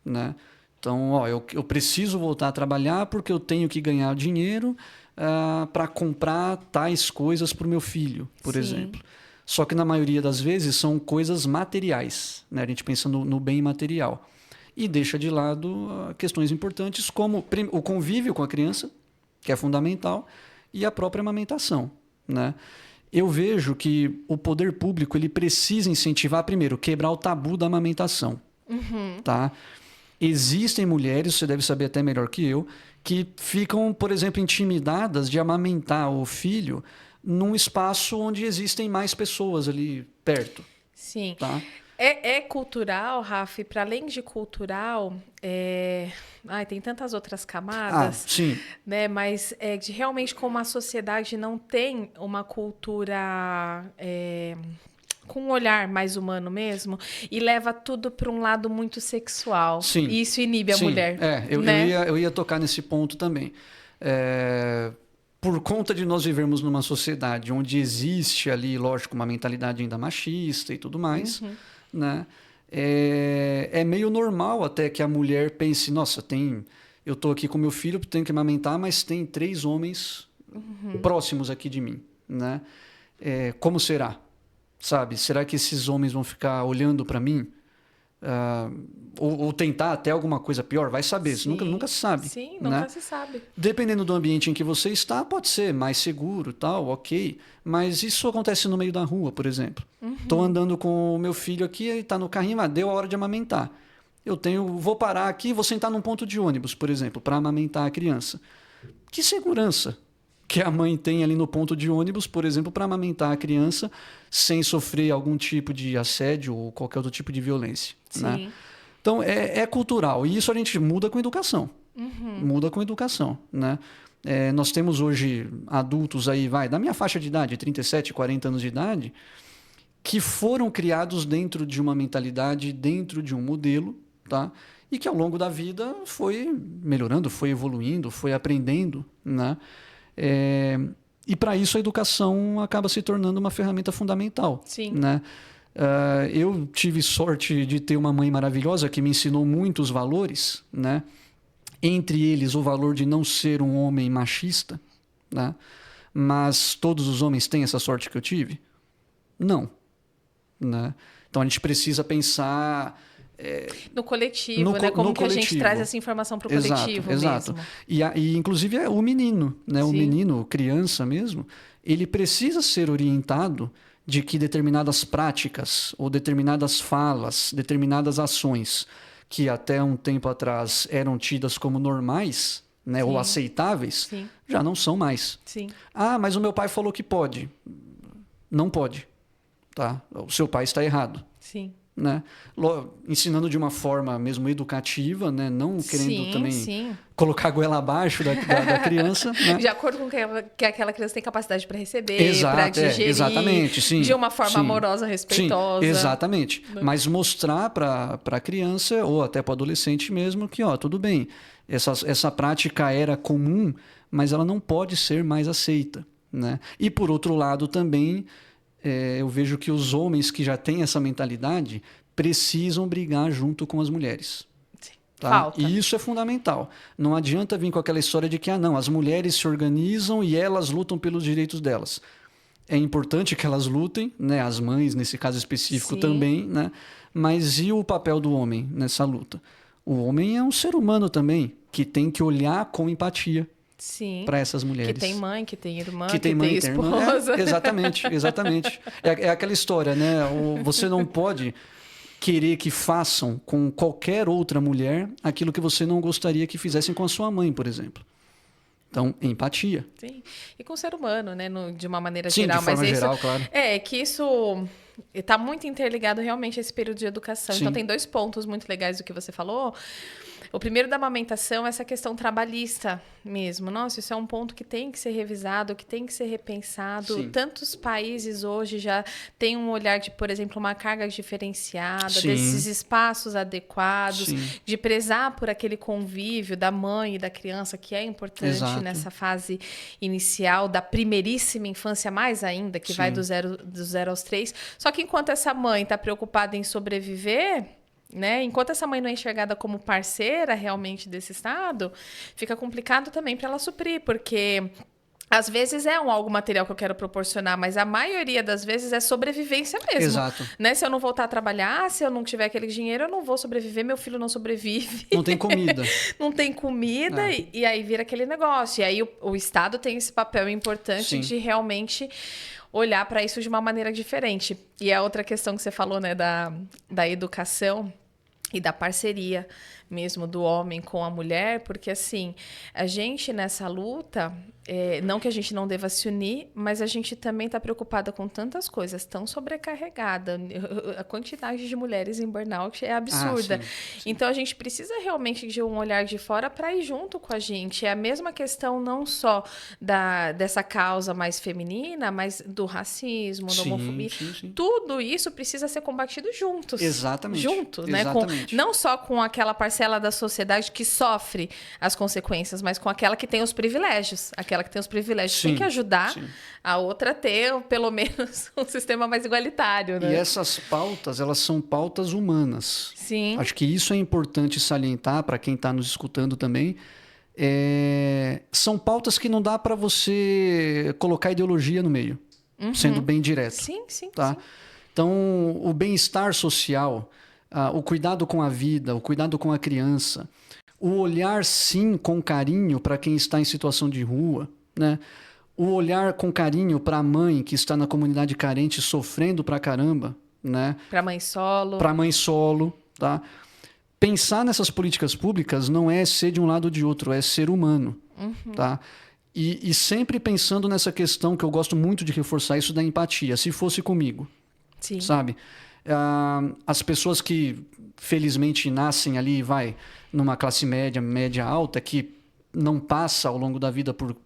Speaker 2: né? Então, eu preciso voltar a trabalhar porque eu tenho que ganhar dinheiro para comprar tais coisas para o meu filho, por exemplo. Só que na maioria das vezes são coisas materiais, né? A gente pensa no bem material. E deixa de lado questões importantes como o convívio com a criança, que é fundamental, e a própria amamentação, né? Eu vejo que o poder público ele precisa incentivar, primeiro, quebrar o tabu da amamentação. Tá? Existem mulheres, você deve saber até melhor que eu, que ficam, por exemplo, intimidadas de amamentar o filho num espaço onde existem mais pessoas ali perto.
Speaker 1: Sim.
Speaker 2: Tá?
Speaker 1: É cultural, Rafa, para além de cultural, tem tantas outras camadas,
Speaker 2: sim.
Speaker 1: Né? Mas de realmente como a sociedade não tem uma cultura com um olhar mais humano mesmo e leva tudo para um lado muito sexual.
Speaker 2: Sim.
Speaker 1: E isso inibe a mulher.
Speaker 2: Eu ia tocar nesse ponto também. Por conta de nós vivermos numa sociedade onde existe ali, lógico, uma mentalidade ainda machista e tudo mais, né? É meio normal até que a mulher pense, nossa, eu estou aqui com meu filho, tenho que amamentar, mas tem 3 homens próximos aqui de mim, né? Como será? Sabe? Será que esses homens vão ficar olhando para mim? Ou tentar até alguma coisa pior? Vai saber, você nunca se sabe.
Speaker 1: Sim,
Speaker 2: né?
Speaker 1: nunca se sabe.
Speaker 2: Dependendo do ambiente em que você está, pode ser mais seguro, tal, ok. Mas isso acontece no meio da rua, por exemplo. Estou andando com o meu filho aqui, ele está no carrinho, mas deu a hora de amamentar. Vou parar aqui, vou sentar num ponto de ônibus, por exemplo, para amamentar a criança. Que segurança que a mãe tem ali no ponto de ônibus, por exemplo, para amamentar a criança sem sofrer algum tipo de assédio ou qualquer outro tipo de violência. Né? Então, é cultural. E isso a gente muda com educação. Muda com educação. Né? Nós temos hoje adultos aí, da minha faixa de idade, 37, 40 anos de idade, que foram criados dentro de uma mentalidade, dentro de um modelo, tá? E que ao longo da vida foi melhorando, foi evoluindo, foi aprendendo, né? E para isso a educação acaba se tornando uma ferramenta fundamental.
Speaker 1: Sim.
Speaker 2: Né? Eu tive sorte de ter uma mãe maravilhosa que me ensinou muitos valores, né? Entre eles o valor de não ser um homem machista, né? Mas todos os homens têm essa sorte que eu tive? Não. Né? Então a gente precisa pensar...
Speaker 1: no coletivo, né? Como que
Speaker 2: coletivo.
Speaker 1: A gente traz essa informação para o coletivo
Speaker 2: exato.
Speaker 1: mesmo.
Speaker 2: E inclusive o menino, né? O menino, criança mesmo, ele precisa ser orientado de que determinadas práticas ou determinadas falas, determinadas ações que até um tempo atrás eram tidas como normais, né? Ou aceitáveis, já não são mais.
Speaker 1: Sim.
Speaker 2: Mas o meu pai falou que pode. Não pode. Tá? O seu pai está errado.
Speaker 1: Sim.
Speaker 2: Né? Ensinando de uma forma mesmo educativa, né? Não querendo também colocar a goela abaixo da criança. Né?
Speaker 1: De acordo com que aquela criança tem capacidade para receber, para digerir,
Speaker 2: exatamente, sim,
Speaker 1: de uma forma amorosa, respeitosa.
Speaker 2: Sim, exatamente. Mas mostrar para a criança, ou até para o adolescente mesmo, que tudo bem, essa prática era comum, mas ela não pode ser mais aceita. Né? E por outro lado também... eu vejo que os homens que já têm essa mentalidade precisam brigar junto com as mulheres.
Speaker 1: Sim.
Speaker 2: Tá?
Speaker 1: Falta.
Speaker 2: E isso é fundamental. Não adianta vir com aquela história de que as mulheres se organizam e elas lutam pelos direitos delas. É importante que elas lutem, né? As mães, nesse caso específico, também, né? Mas e o papel do homem nessa luta? O homem é um ser humano também, que tem que olhar com empatia para essas mulheres.
Speaker 1: Que tem mãe, que tem irmã,
Speaker 2: que tem mãe, tem esposa. Exatamente. É aquela história, né? Você não pode querer que façam com qualquer outra mulher aquilo que você não gostaria que fizessem com a sua mãe, por exemplo. Então, empatia.
Speaker 1: Sim. E com o ser humano, né? De uma maneira
Speaker 2: Sim,
Speaker 1: geral.
Speaker 2: de forma geral, claro.
Speaker 1: É, que isso está muito interligado realmente a esse período de educação. Sim. Então, tem 2 pontos muito legais do que você falou. O primeiro da amamentação é essa questão trabalhista mesmo. Nossa, isso é um ponto que tem que ser revisado, que tem que ser repensado. Sim. Tantos países hoje já têm um olhar de, por exemplo, uma carga diferenciada, Sim. desses espaços adequados, Sim. de prezar por aquele convívio da mãe e da criança, que é importante Exato. Nessa fase inicial, da primeiríssima infância, mais ainda, que Sim. vai do zero aos 3. Só que enquanto essa mãe está preocupada em sobreviver... Né? Enquanto essa mãe não é enxergada como parceira realmente desse estado, fica complicado também para ela suprir, porque às vezes é algo material que eu quero proporcionar, mas a maioria das vezes é sobrevivência mesmo.
Speaker 2: Exato.
Speaker 1: Né? Se eu não voltar a trabalhar, se eu não tiver aquele dinheiro, eu não vou sobreviver, meu filho não sobrevive.
Speaker 2: Não tem comida.
Speaker 1: Não tem comida e aí vira aquele negócio. E aí o Estado tem esse papel importante Sim. de realmente... olhar para isso de uma maneira diferente. E a outra questão que você falou, né, da educação e da parceria mesmo do homem com a mulher, porque assim, a gente nessa luta, não que a gente não deva se unir, mas a gente também está preocupada com tantas coisas, tão sobrecarregada. A quantidade de mulheres em burnout é absurda. Sim. Então, a gente precisa realmente de um olhar de fora para ir junto com a gente. É a mesma questão não só dessa causa mais feminina, mas do racismo, da homofobia. Sim. Tudo isso precisa ser combatido juntos.
Speaker 2: Exatamente.
Speaker 1: Junto, né? Não só com aquela parcela da sociedade que sofre as consequências, mas com aquela que tem os privilégios. Aquela que tem os privilégios tem que ajudar a outra a ter, pelo menos, um sistema mais igualitário. Né?
Speaker 2: E essas pautas, elas são pautas humanas.
Speaker 1: Sim.
Speaker 2: Acho que isso é importante salientar para quem está nos escutando também. São pautas que não dá para você colocar ideologia no meio, sendo bem direto.
Speaker 1: Sim.
Speaker 2: Tá? Então, o bem-estar social... o cuidado com a vida, o cuidado com a criança, o olhar, sim, com carinho para quem está em situação de rua, né? O olhar com carinho para a mãe que está na comunidade carente sofrendo pra caramba, né?
Speaker 1: Para mãe solo.
Speaker 2: Para mãe solo, tá? Pensar nessas políticas públicas não é ser de um lado ou de outro, é ser humano, tá? E sempre pensando nessa questão que eu gosto muito de reforçar, isso da empatia. Se fosse comigo,
Speaker 1: sim.
Speaker 2: sabe? As pessoas que felizmente nascem ali, numa classe média alta, que não passa ao longo da vida por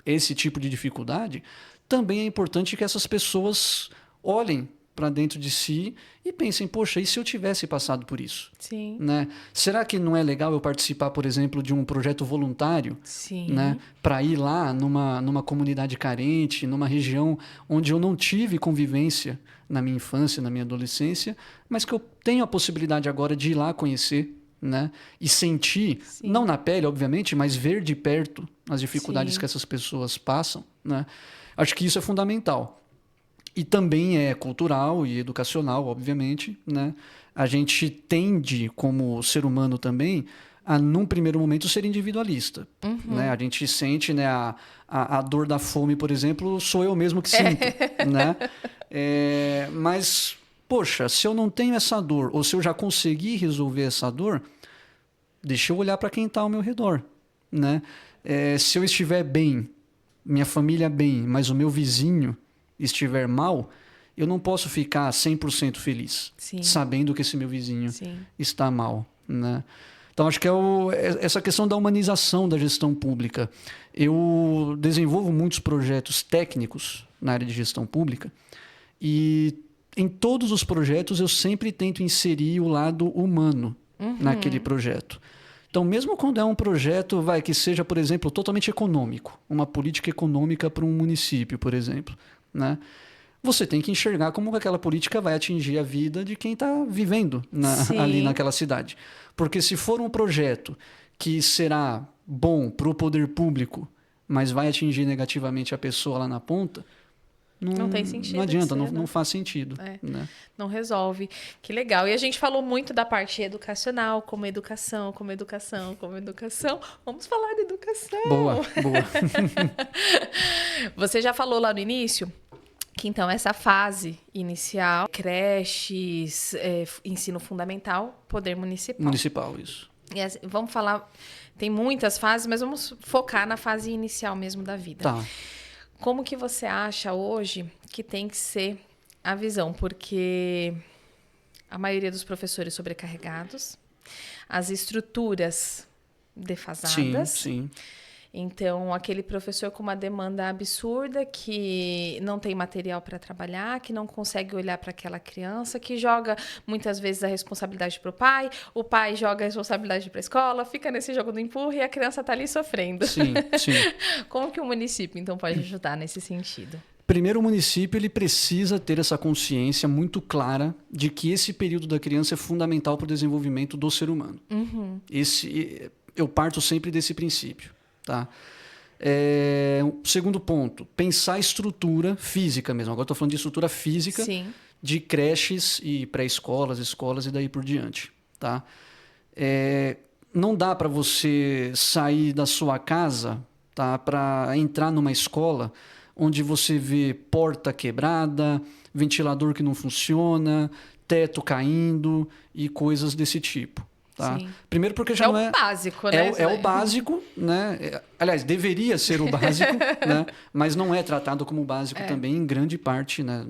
Speaker 2: esse tipo de dificuldade, também é importante que essas pessoas olhem para dentro de si e pensem, poxa, e se eu tivesse passado por isso?
Speaker 1: Sim.
Speaker 2: Né? Será que não é legal eu participar, por exemplo, de um projeto voluntário?
Speaker 1: Sim.
Speaker 2: Né? Para ir lá numa comunidade carente, numa região onde eu não tive convivência na minha infância, na minha adolescência, mas que eu tenho a possibilidade agora de ir lá conhecer, né? E sentir, Sim. não na pele, obviamente, mas ver de perto as dificuldades Sim. que essas pessoas passam, né? Acho que isso é fundamental. E também é cultural e educacional, obviamente, né? A gente tende, como ser humano também, a, num primeiro momento, ser individualista. Né? A gente sente, né, a dor da fome, por exemplo, sou eu mesmo que sinto. Né? Mas, poxa, se eu não tenho essa dor, ou se eu já consegui resolver essa dor, deixa eu olhar para quem está ao meu redor. Né? Se eu estiver bem, minha família bem, mas o meu vizinho estiver mal, eu não posso ficar 100% feliz, Sim. sabendo que esse meu vizinho Sim. está mal. Né? Então, acho que essa questão da humanização da gestão pública. Eu desenvolvo muitos projetos técnicos na área de gestão pública e em todos os projetos eu sempre tento inserir o lado humano naquele projeto. Então, mesmo quando é um projeto que seja, por exemplo, totalmente econômico, uma política econômica para um município, por exemplo, né? Você tem que enxergar como aquela política vai atingir a vida de quem está vivendo ali naquela cidade. Porque se for um projeto que será bom para o poder público, mas vai atingir negativamente a pessoa lá na ponta,
Speaker 1: Não tem sentido.
Speaker 2: Não adianta,
Speaker 1: ser,
Speaker 2: não faz sentido. Né?
Speaker 1: Não resolve. Que legal. E a gente falou muito da parte educacional, como educação, como educação, como educação. Vamos falar de educação.
Speaker 2: Boa.
Speaker 1: Você já falou lá no início que, então, essa fase inicial, creches, ensino fundamental, poder municipal.
Speaker 2: Municipal, isso.
Speaker 1: E assim, vamos falar... Tem muitas fases, mas vamos focar na fase inicial mesmo da vida.
Speaker 2: Tá.
Speaker 1: Como que você acha hoje que tem que ser a visão? Porque a maioria dos professores sobrecarregados, as estruturas defasadas.
Speaker 2: Sim.
Speaker 1: Então, aquele professor com uma demanda absurda, que não tem material para trabalhar, que não consegue olhar para aquela criança, que joga muitas vezes a responsabilidade para o pai joga a responsabilidade para a escola, fica nesse jogo do empurra e a criança está ali sofrendo.
Speaker 2: Sim.
Speaker 1: Como que o município, então, pode ajudar nesse sentido?
Speaker 2: Primeiro, o município ele precisa ter essa consciência muito clara de que esse período da criança é fundamental para o desenvolvimento do ser humano. Eu parto sempre desse princípio. Tá? Segundo ponto, pensar a estrutura física mesmo. Agora estou falando de estrutura física.
Speaker 1: Sim.
Speaker 2: De creches e pré-escolas, escolas e daí por diante. Tá? Não dá para você sair da sua casa, tá, para entrar numa escola onde você vê porta quebrada, ventilador que não funciona, teto caindo e coisas desse tipo. Tá? Primeiro porque já não é...
Speaker 1: É o básico, né?
Speaker 2: É o básico, né? Aliás, deveria ser o básico, né? Mas não é tratado como básico também em grande parte, né,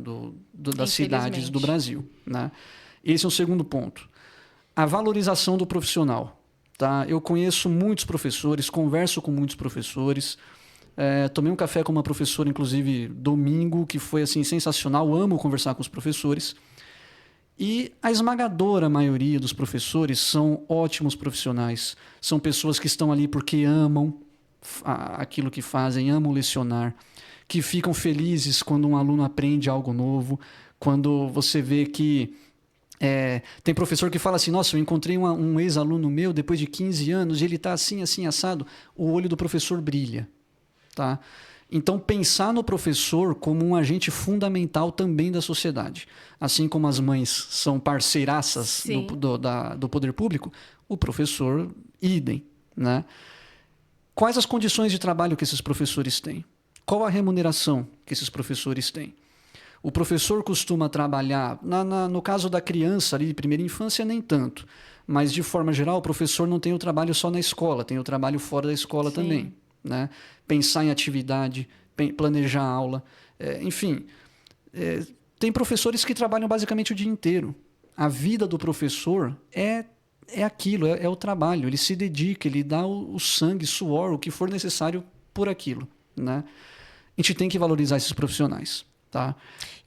Speaker 2: das cidades do Brasil. Né? Esse é o segundo ponto. A valorização do profissional. Tá? Eu conheço muitos professores, converso com muitos professores. Tomei um café com uma professora, inclusive, domingo, que foi assim, sensacional. Amo conversar com os professores. E a esmagadora maioria dos professores são ótimos profissionais. São pessoas que estão ali porque amam aquilo que fazem, amam lecionar, que ficam felizes quando um aluno aprende algo novo, quando você vê que... tem professor que fala assim, nossa, eu encontrei um ex-aluno meu depois de 15 anos e ele está assim, assim, assado. O olho do professor brilha. Tá? Então, pensar no professor como um agente fundamental também da sociedade. Assim como as mães são parceiraças do poder público, o professor, idem. Né? Quais as condições de trabalho que esses professores têm? Qual a remuneração que esses professores têm? O professor costuma trabalhar, no caso da criança, ali, de primeira infância, nem tanto. Mas, de forma geral, o professor não tem o trabalho só na escola, tem o trabalho fora da escola também. Né? Pensar em atividade, planejar a aula, enfim. Tem professores que trabalham basicamente o dia inteiro. A vida do professor é aquilo, é o trabalho. Ele se dedica, ele dá o sangue, suor, o que for necessário por aquilo. Né? A gente tem que valorizar esses profissionais. Tá?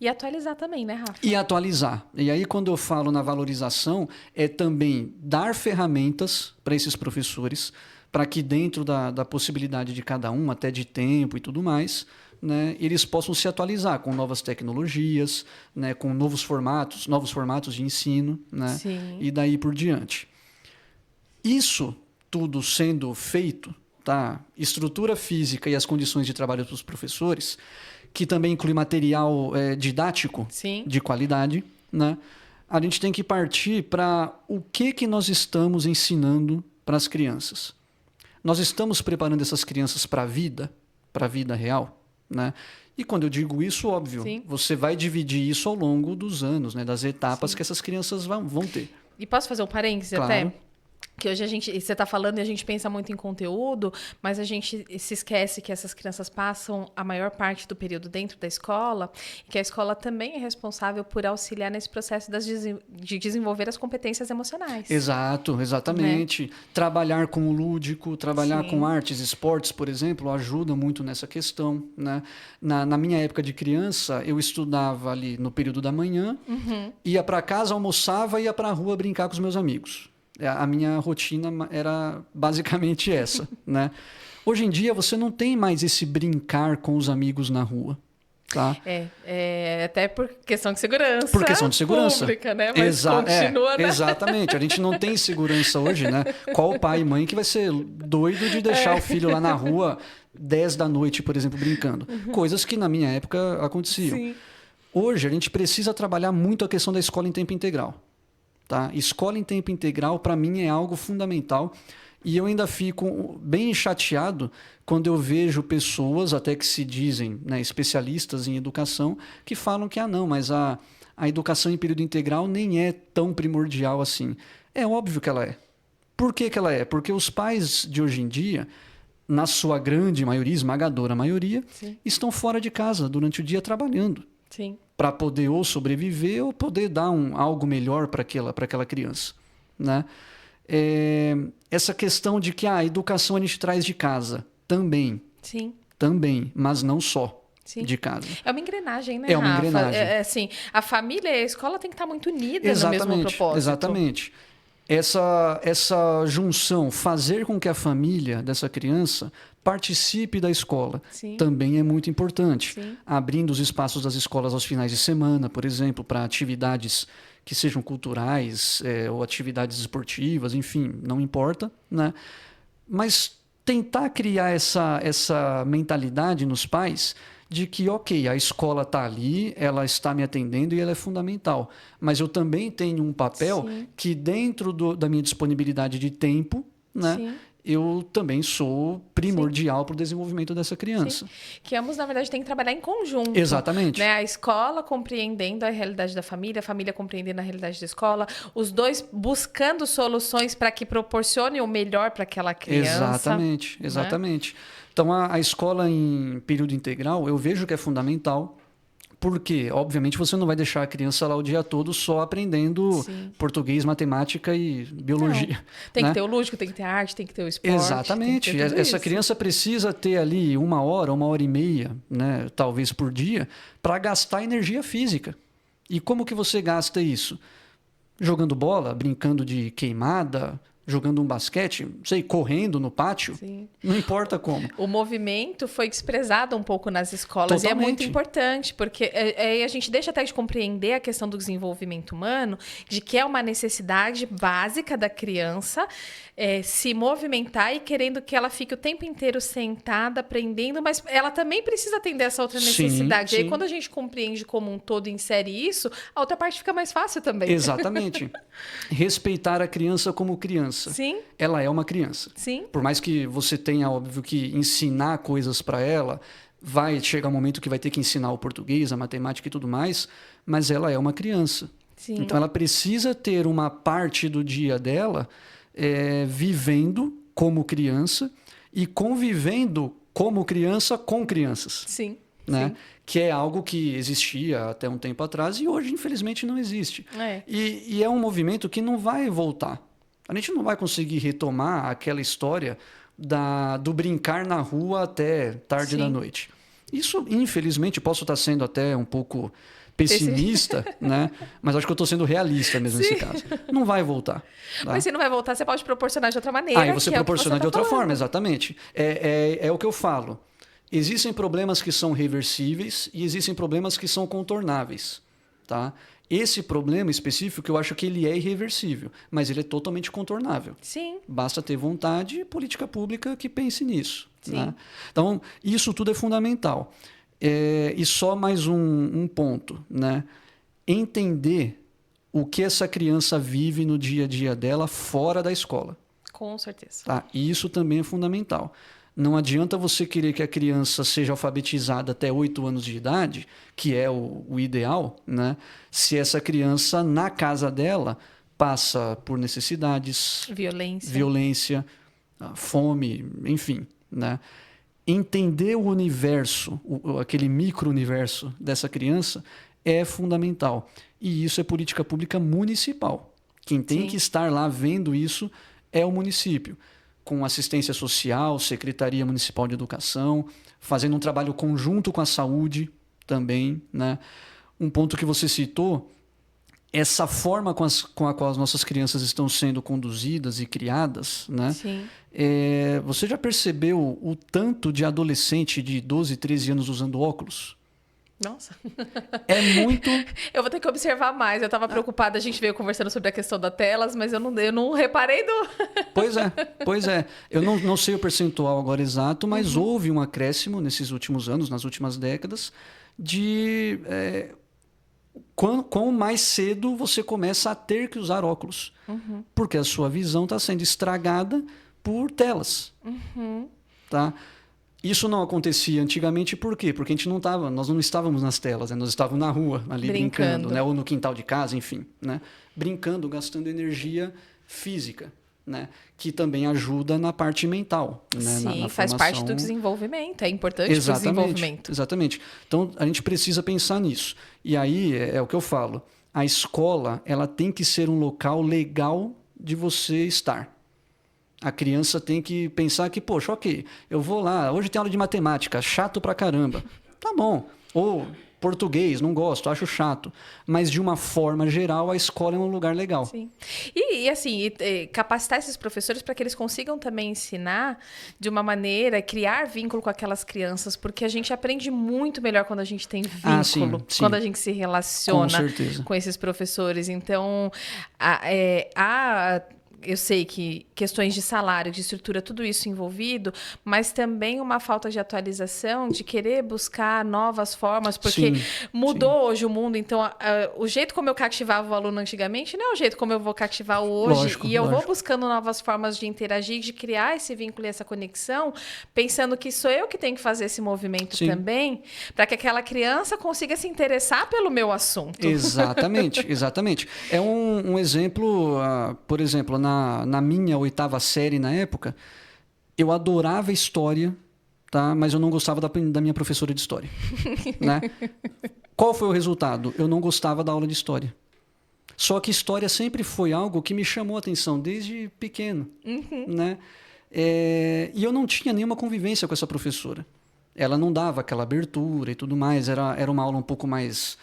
Speaker 1: E atualizar também, né, Rafa?
Speaker 2: E atualizar. E aí, quando eu falo na valorização, é também dar ferramentas para esses professores, para que dentro da possibilidade de cada um, até de tempo e tudo mais, né, eles possam se atualizar com novas tecnologias, né, com novos formatos de ensino, né, e daí por diante. Isso tudo sendo feito, tá, estrutura física e as condições de trabalho dos professores, que também inclui material didático de qualidade, né, a gente tem que partir para o que nós estamos ensinando para as crianças. Nós estamos preparando essas crianças para a vida real, né? E quando eu digo isso, óbvio, você vai dividir isso ao longo dos anos, né? Das etapas que essas crianças vão ter.
Speaker 1: E posso fazer um parêntese até? Que hoje você está falando e a gente pensa muito em conteúdo, mas a gente se esquece que essas crianças passam a maior parte do período dentro da escola e que a escola também é responsável por auxiliar nesse processo de desenvolver as competências emocionais.
Speaker 2: Exatamente. Né? Trabalhar com o lúdico, trabalhar com artes, esportes, por exemplo, ajuda muito nessa questão. Né? Na minha época de criança, eu estudava ali no período da manhã, ia para casa, almoçava e ia para a rua brincar com os meus amigos. A minha rotina era basicamente essa, né? Hoje em dia, você não tem mais esse brincar com os amigos na rua, Tá?
Speaker 1: Até por questão de segurança.
Speaker 2: Por questão de segurança.
Speaker 1: Pública, né? Mas continua, né?
Speaker 2: Exatamente. A gente não tem segurança hoje, né? Qual pai e mãe que vai ser doido de deixar o filho lá na rua 10 da noite, por exemplo, brincando? Coisas que na minha época aconteciam.
Speaker 1: Sim.
Speaker 2: Hoje a gente precisa trabalhar muito a questão da escola em tempo integral. Tá? Escola em tempo integral, para mim, é algo fundamental. E eu ainda fico bem chateado quando eu vejo pessoas, até que se dizem, né, especialistas em educação, que falam que, não, mas a educação em período integral nem é tão primordial assim. É óbvio que ela é. Por que ela é? Porque os pais de hoje em dia, na sua grande maioria, esmagadora maioria,
Speaker 1: Sim.
Speaker 2: estão fora de casa durante o dia trabalhando.
Speaker 1: Sim.
Speaker 2: Para poder ou sobreviver ou poder dar algo melhor para aquela criança. Né? Essa questão de que a educação a gente traz de casa, também.
Speaker 1: Sim.
Speaker 2: Também, mas não só.
Speaker 1: Sim.
Speaker 2: De casa.
Speaker 1: É uma engrenagem, né,
Speaker 2: É uma
Speaker 1: Rafa?
Speaker 2: engrenagem.
Speaker 1: Assim, a família e a escola tem que estar muito unidas no mesmo propósito.
Speaker 2: Exatamente. Essa junção, fazer com que a família dessa criança participe da escola,
Speaker 1: Sim.
Speaker 2: também é muito importante.
Speaker 1: Sim.
Speaker 2: Abrindo os espaços das escolas aos finais de semana, por exemplo, para atividades que sejam culturais ou atividades esportivas, enfim, não importa, né? Mas tentar criar essa mentalidade nos pais de que, ok, a escola está ali, ela está me atendendo e ela é fundamental. Mas eu também tenho um papel
Speaker 1: Sim.
Speaker 2: que dentro da minha disponibilidade de tempo, né,
Speaker 1: Sim.
Speaker 2: eu também sou primordial para o desenvolvimento dessa criança.
Speaker 1: Sim. Que ambos, na verdade, têm que trabalhar em conjunto.
Speaker 2: Exatamente.
Speaker 1: Né? A escola compreendendo a realidade da família, a família compreendendo a realidade da escola, os dois buscando soluções para que proporcione o melhor para aquela criança.
Speaker 2: Exatamente. Né? Então, a escola em período integral, eu vejo que é fundamental, porque, obviamente, você não vai deixar a criança lá o dia todo só aprendendo
Speaker 1: Sim.
Speaker 2: português, matemática e biologia.
Speaker 1: Não. Tem
Speaker 2: né?
Speaker 1: que ter o lúdico, tem que ter a arte, tem que ter o esporte.
Speaker 2: Exatamente. Essa criança precisa ter ali 1 hora, 1 hora e meia, né, talvez por dia, para gastar energia física. E como que você gasta isso? Jogando bola, brincando de queimada, jogando um basquete, não sei, correndo no pátio,
Speaker 1: Sim.
Speaker 2: Não importa como.
Speaker 1: O movimento foi desprezado um pouco nas escolas.
Speaker 2: Totalmente.
Speaker 1: E é muito importante, porque aí a gente deixa até de compreender a questão do desenvolvimento humano, de que é uma necessidade básica da criança se movimentar e querendo que ela fique o tempo inteiro sentada, aprendendo, mas ela também precisa atender essa outra necessidade.
Speaker 2: Sim,
Speaker 1: e aí, quando a gente compreende como um todo e insere isso, a outra parte fica mais fácil também.
Speaker 2: Exatamente. Respeitar a criança como criança.
Speaker 1: Sim.
Speaker 2: Ela é uma criança.
Speaker 1: Sim.
Speaker 2: Por mais que você tenha, óbvio, que ensinar coisas para ela, vai chegar um momento que vai ter que ensinar o português, a matemática e tudo mais, mas ela é uma criança.
Speaker 1: Sim.
Speaker 2: Então, ela precisa ter uma parte do dia dela vivendo como criança e convivendo como criança com crianças.
Speaker 1: Sim.
Speaker 2: Né?
Speaker 1: Sim.
Speaker 2: Que é algo que existia até um tempo atrás e hoje, infelizmente, não existe. E é um movimento que não vai voltar. A gente não vai conseguir retomar aquela história do brincar na rua até tarde da noite. Isso, infelizmente, posso estar sendo até um pouco pessimista, né? Mas acho que eu estou sendo realista mesmo nesse caso. Não vai voltar. Tá?
Speaker 1: Mas se não vai voltar, você pode proporcionar de outra maneira.
Speaker 2: Aí você proporciona de outra forma, exatamente. É o que eu falo. Existem problemas que são reversíveis e existem problemas que são contornáveis. Tá? Esse problema específico, eu acho que ele é irreversível, mas ele é totalmente contornável.
Speaker 1: Sim.
Speaker 2: Basta ter vontade e política pública que pense nisso.
Speaker 1: Sim.
Speaker 2: Né? Então, isso tudo é fundamental. E só mais um ponto. Né? Entender o que essa criança vive no dia a dia dela fora da escola.
Speaker 1: Com certeza.
Speaker 2: Tá? E isso também é fundamental. Não adianta você querer que a criança seja alfabetizada até 8 anos de idade, que é o ideal, né? Se essa criança, na casa dela, passa por necessidades, violência, fome, enfim. Né? Entender o universo, aquele micro-universo dessa criança, é fundamental. E isso é política pública municipal. Quem tem que estar lá vendo isso é o município, com assistência social, Secretaria Municipal de Educação, fazendo um trabalho conjunto com a saúde também. Né? Um ponto que você citou, essa forma com a qual as nossas crianças estão sendo conduzidas e criadas, né?
Speaker 1: Sim.
Speaker 2: Você já percebeu o tanto de adolescente de 12, 13 anos usando óculos?
Speaker 1: Nossa.
Speaker 2: É muito...
Speaker 1: Eu vou ter que observar mais. Eu estava preocupada, a gente veio conversando sobre a questão das telas, mas eu não reparei do...
Speaker 2: Pois é. Eu não sei o percentual agora exato, mas houve um acréscimo nesses últimos anos, nas últimas décadas, de quão mais cedo você começa a ter que usar óculos. Porque a sua visão está sendo estragada por telas. Tá? Isso não acontecia antigamente por quê? Porque nós não estávamos nas telas, né? Nós estávamos na rua, ali brincando, né? Ou no quintal de casa, enfim, né? Brincando, gastando energia física, né? Que também ajuda na parte mental, né?
Speaker 1: Sim,
Speaker 2: na
Speaker 1: faz
Speaker 2: formação...
Speaker 1: parte do desenvolvimento, é importante para o desenvolvimento.
Speaker 2: Exatamente. Então, a gente precisa pensar nisso. E aí, é o que eu falo, a escola ela tem que ser um local legal de você estar. A criança tem que pensar que, poxa, ok, eu vou lá, hoje tem aula de matemática, chato pra caramba. Tá bom. Ou português, não gosto, acho chato. Mas, de uma forma geral, a escola é um lugar legal.
Speaker 1: Sim. Assim, capacitar esses professores para que eles consigam também ensinar de uma maneira, criar vínculo com aquelas crianças, porque a gente aprende muito melhor quando a gente tem vínculo,
Speaker 2: sim.
Speaker 1: Quando a gente se relaciona
Speaker 2: com
Speaker 1: esses professores. Então, eu sei que questões de salário, de estrutura, tudo isso envolvido, mas também uma falta de atualização, de querer buscar novas formas, porque mudou hoje o mundo. Então, o jeito como eu cativava o aluno antigamente não é o jeito como eu vou cativar o hoje.
Speaker 2: Lógico.
Speaker 1: Eu vou buscando novas formas de interagir, de criar esse vínculo e essa conexão, pensando que sou eu que tenho que fazer esse movimento também, para que aquela criança consiga se interessar pelo meu assunto.
Speaker 2: Exatamente. É um exemplo, por exemplo, na minha 8ª série na época, eu adorava história, tá? Mas eu não gostava da minha professora de história. Né? Qual foi o resultado? Eu não gostava da aula de história. Só que história sempre foi algo que me chamou a atenção desde pequeno. Né? E eu não tinha nenhuma convivência com essa professora. Ela não dava aquela abertura e tudo mais. Era uma aula um pouco mais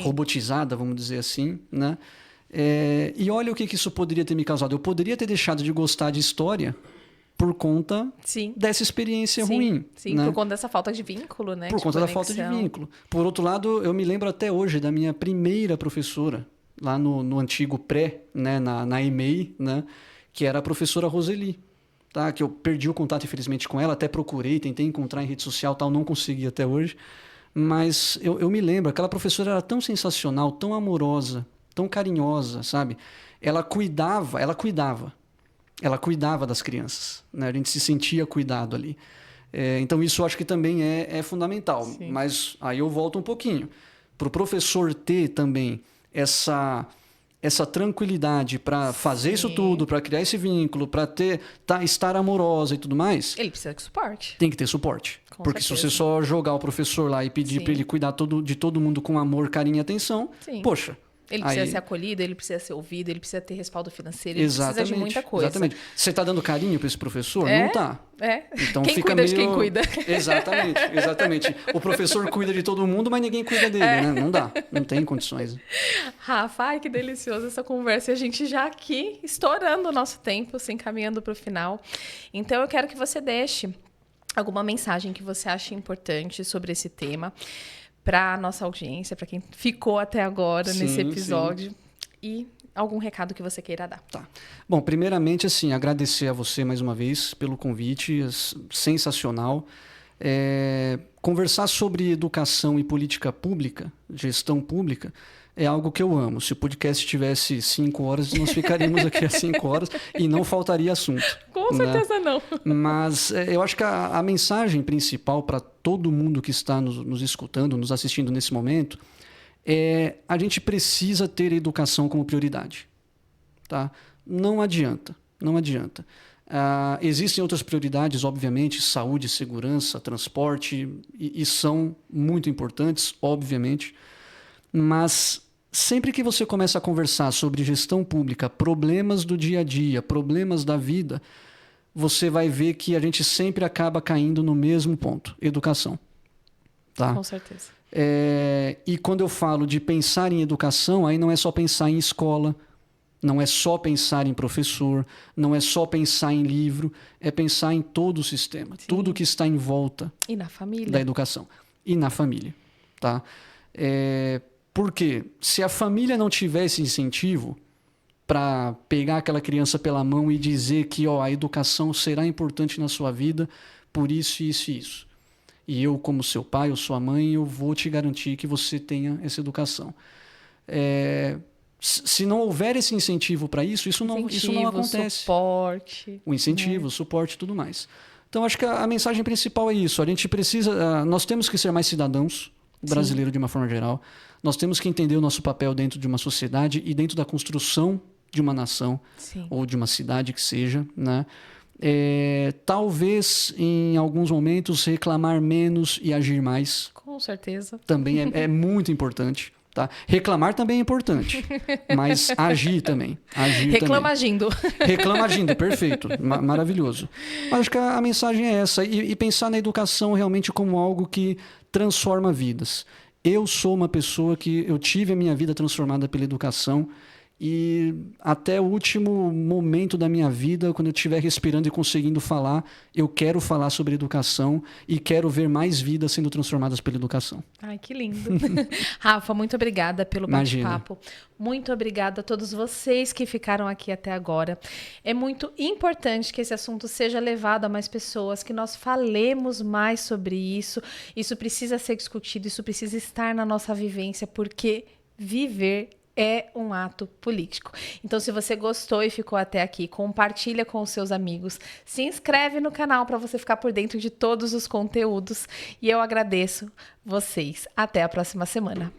Speaker 2: robotizada, vamos dizer assim, né? E olha o que isso poderia ter me causado. Eu poderia ter deixado de gostar de história por conta dessa experiência ruim.
Speaker 1: Sim,
Speaker 2: né?
Speaker 1: Por conta dessa falta de vínculo, né?
Speaker 2: Por conta da falta de vínculo. Por outro lado, eu me lembro até hoje da minha primeira professora, lá no antigo pré, né? na EMEI, né? Que era a professora Roseli. Tá? Que eu perdi o contato, infelizmente, com ela. Até procurei, tentei encontrar em rede social, tal, não consegui até hoje. Mas eu me lembro, aquela professora era tão sensacional, tão amorosa, tão carinhosa, sabe? Ela cuidava das crianças, né? A gente se sentia cuidado ali. Então isso eu acho que também é fundamental. Mas aí eu volto um pouquinho. Para o professor ter também essa tranquilidade para fazer isso tudo, para criar esse vínculo, para estar amorosa e tudo mais...
Speaker 1: Ele precisa de suporte.
Speaker 2: Tem que ter suporte. Porque se você só jogar o professor lá e pedir para ele cuidar de todo mundo com amor, carinho e atenção, poxa...
Speaker 1: Ele precisa ser acolhido, ele precisa ser ouvido, ele precisa ter respaldo financeiro, ele precisa de muita coisa.
Speaker 2: Exatamente. Você está dando carinho para esse professor? Não está. Então
Speaker 1: quem
Speaker 2: fica
Speaker 1: cuida
Speaker 2: meio...
Speaker 1: de quem cuida.
Speaker 2: Exatamente. O professor cuida de todo mundo, mas ninguém cuida dele, né? Não dá. Não tem condições.
Speaker 1: Rafa, ai, que deliciosa essa conversa. E a gente já aqui estourando o nosso tempo, se encaminhando para o final. Então, eu quero que você deixe alguma mensagem que você acha importante sobre esse tema para a nossa audiência, para quem ficou até agora nesse episódio. E algum recado que você queira dar.
Speaker 2: Tá. Bom, primeiramente, assim, agradecer a você mais uma vez pelo convite, sensacional. Conversar sobre educação e política pública, gestão pública, é algo que eu amo. Se o podcast tivesse 5 horas, nós ficaríamos aqui às 5 horas e não faltaria assunto.
Speaker 1: Com certeza não.
Speaker 2: Mas eu acho que a mensagem principal para todo mundo que está nos escutando, nos assistindo nesse momento, a gente precisa ter educação como prioridade. Tá? Não adianta. Existem outras prioridades, obviamente, saúde, segurança, transporte, e são muito importantes, obviamente, mas sempre que você começa a conversar sobre gestão pública, problemas do dia a dia, problemas da vida, você vai ver que a gente sempre acaba caindo no mesmo ponto, educação. Tá?
Speaker 1: Com certeza.
Speaker 2: E quando eu falo de pensar em educação, aí não é só pensar em escola, não é só pensar em professor, não é só pensar em livro, é pensar em todo o sistema, tudo que está em volta
Speaker 1: e na família.
Speaker 2: Da educação. E na família. tá? Por quê? Se a família não tiver esse incentivo para pegar aquela criança pela mão e dizer que a educação será importante na sua vida por isso, isso e isso. E eu, como seu pai ou sua mãe, eu vou te garantir que você tenha essa educação. Se não houver esse incentivo para isso, isso não acontece.
Speaker 1: Suporte.
Speaker 2: O incentivo, o suporte e tudo mais. Então, acho que a mensagem principal é isso. A gente precisa... nós temos que ser mais cidadãos, brasileiros de uma forma geral. Nós temos que entender o nosso papel dentro de uma sociedade e dentro da construção de uma nação, sim, ou de uma cidade que seja, né? Talvez, em alguns momentos, reclamar menos e agir mais.
Speaker 1: Com certeza.
Speaker 2: Também é muito importante. Tá? Reclamar também é importante, mas agir também.
Speaker 1: Reclama agindo.
Speaker 2: Reclama agindo, perfeito, maravilhoso. Mas acho que a mensagem é essa, e pensar na educação realmente como algo que transforma vidas. Eu sou uma pessoa que eu tive a minha vida transformada pela educação, e até o último momento da minha vida, quando eu estiver respirando e conseguindo falar, eu quero falar sobre educação e quero ver mais vidas sendo transformadas pela educação.
Speaker 1: Ai, que lindo. Rafa, muito obrigada pelo bate-papo. Muito obrigada a todos vocês que ficaram aqui até agora. É muito importante que esse assunto seja levado a mais pessoas, que nós falemos mais sobre isso. Isso precisa ser discutido, isso precisa estar na nossa vivência, porque viver é um ato político. Então, se você gostou e ficou até aqui, compartilha com os seus amigos, se inscreve no canal para você ficar por dentro de todos os conteúdos. E eu agradeço vocês. Até a próxima semana.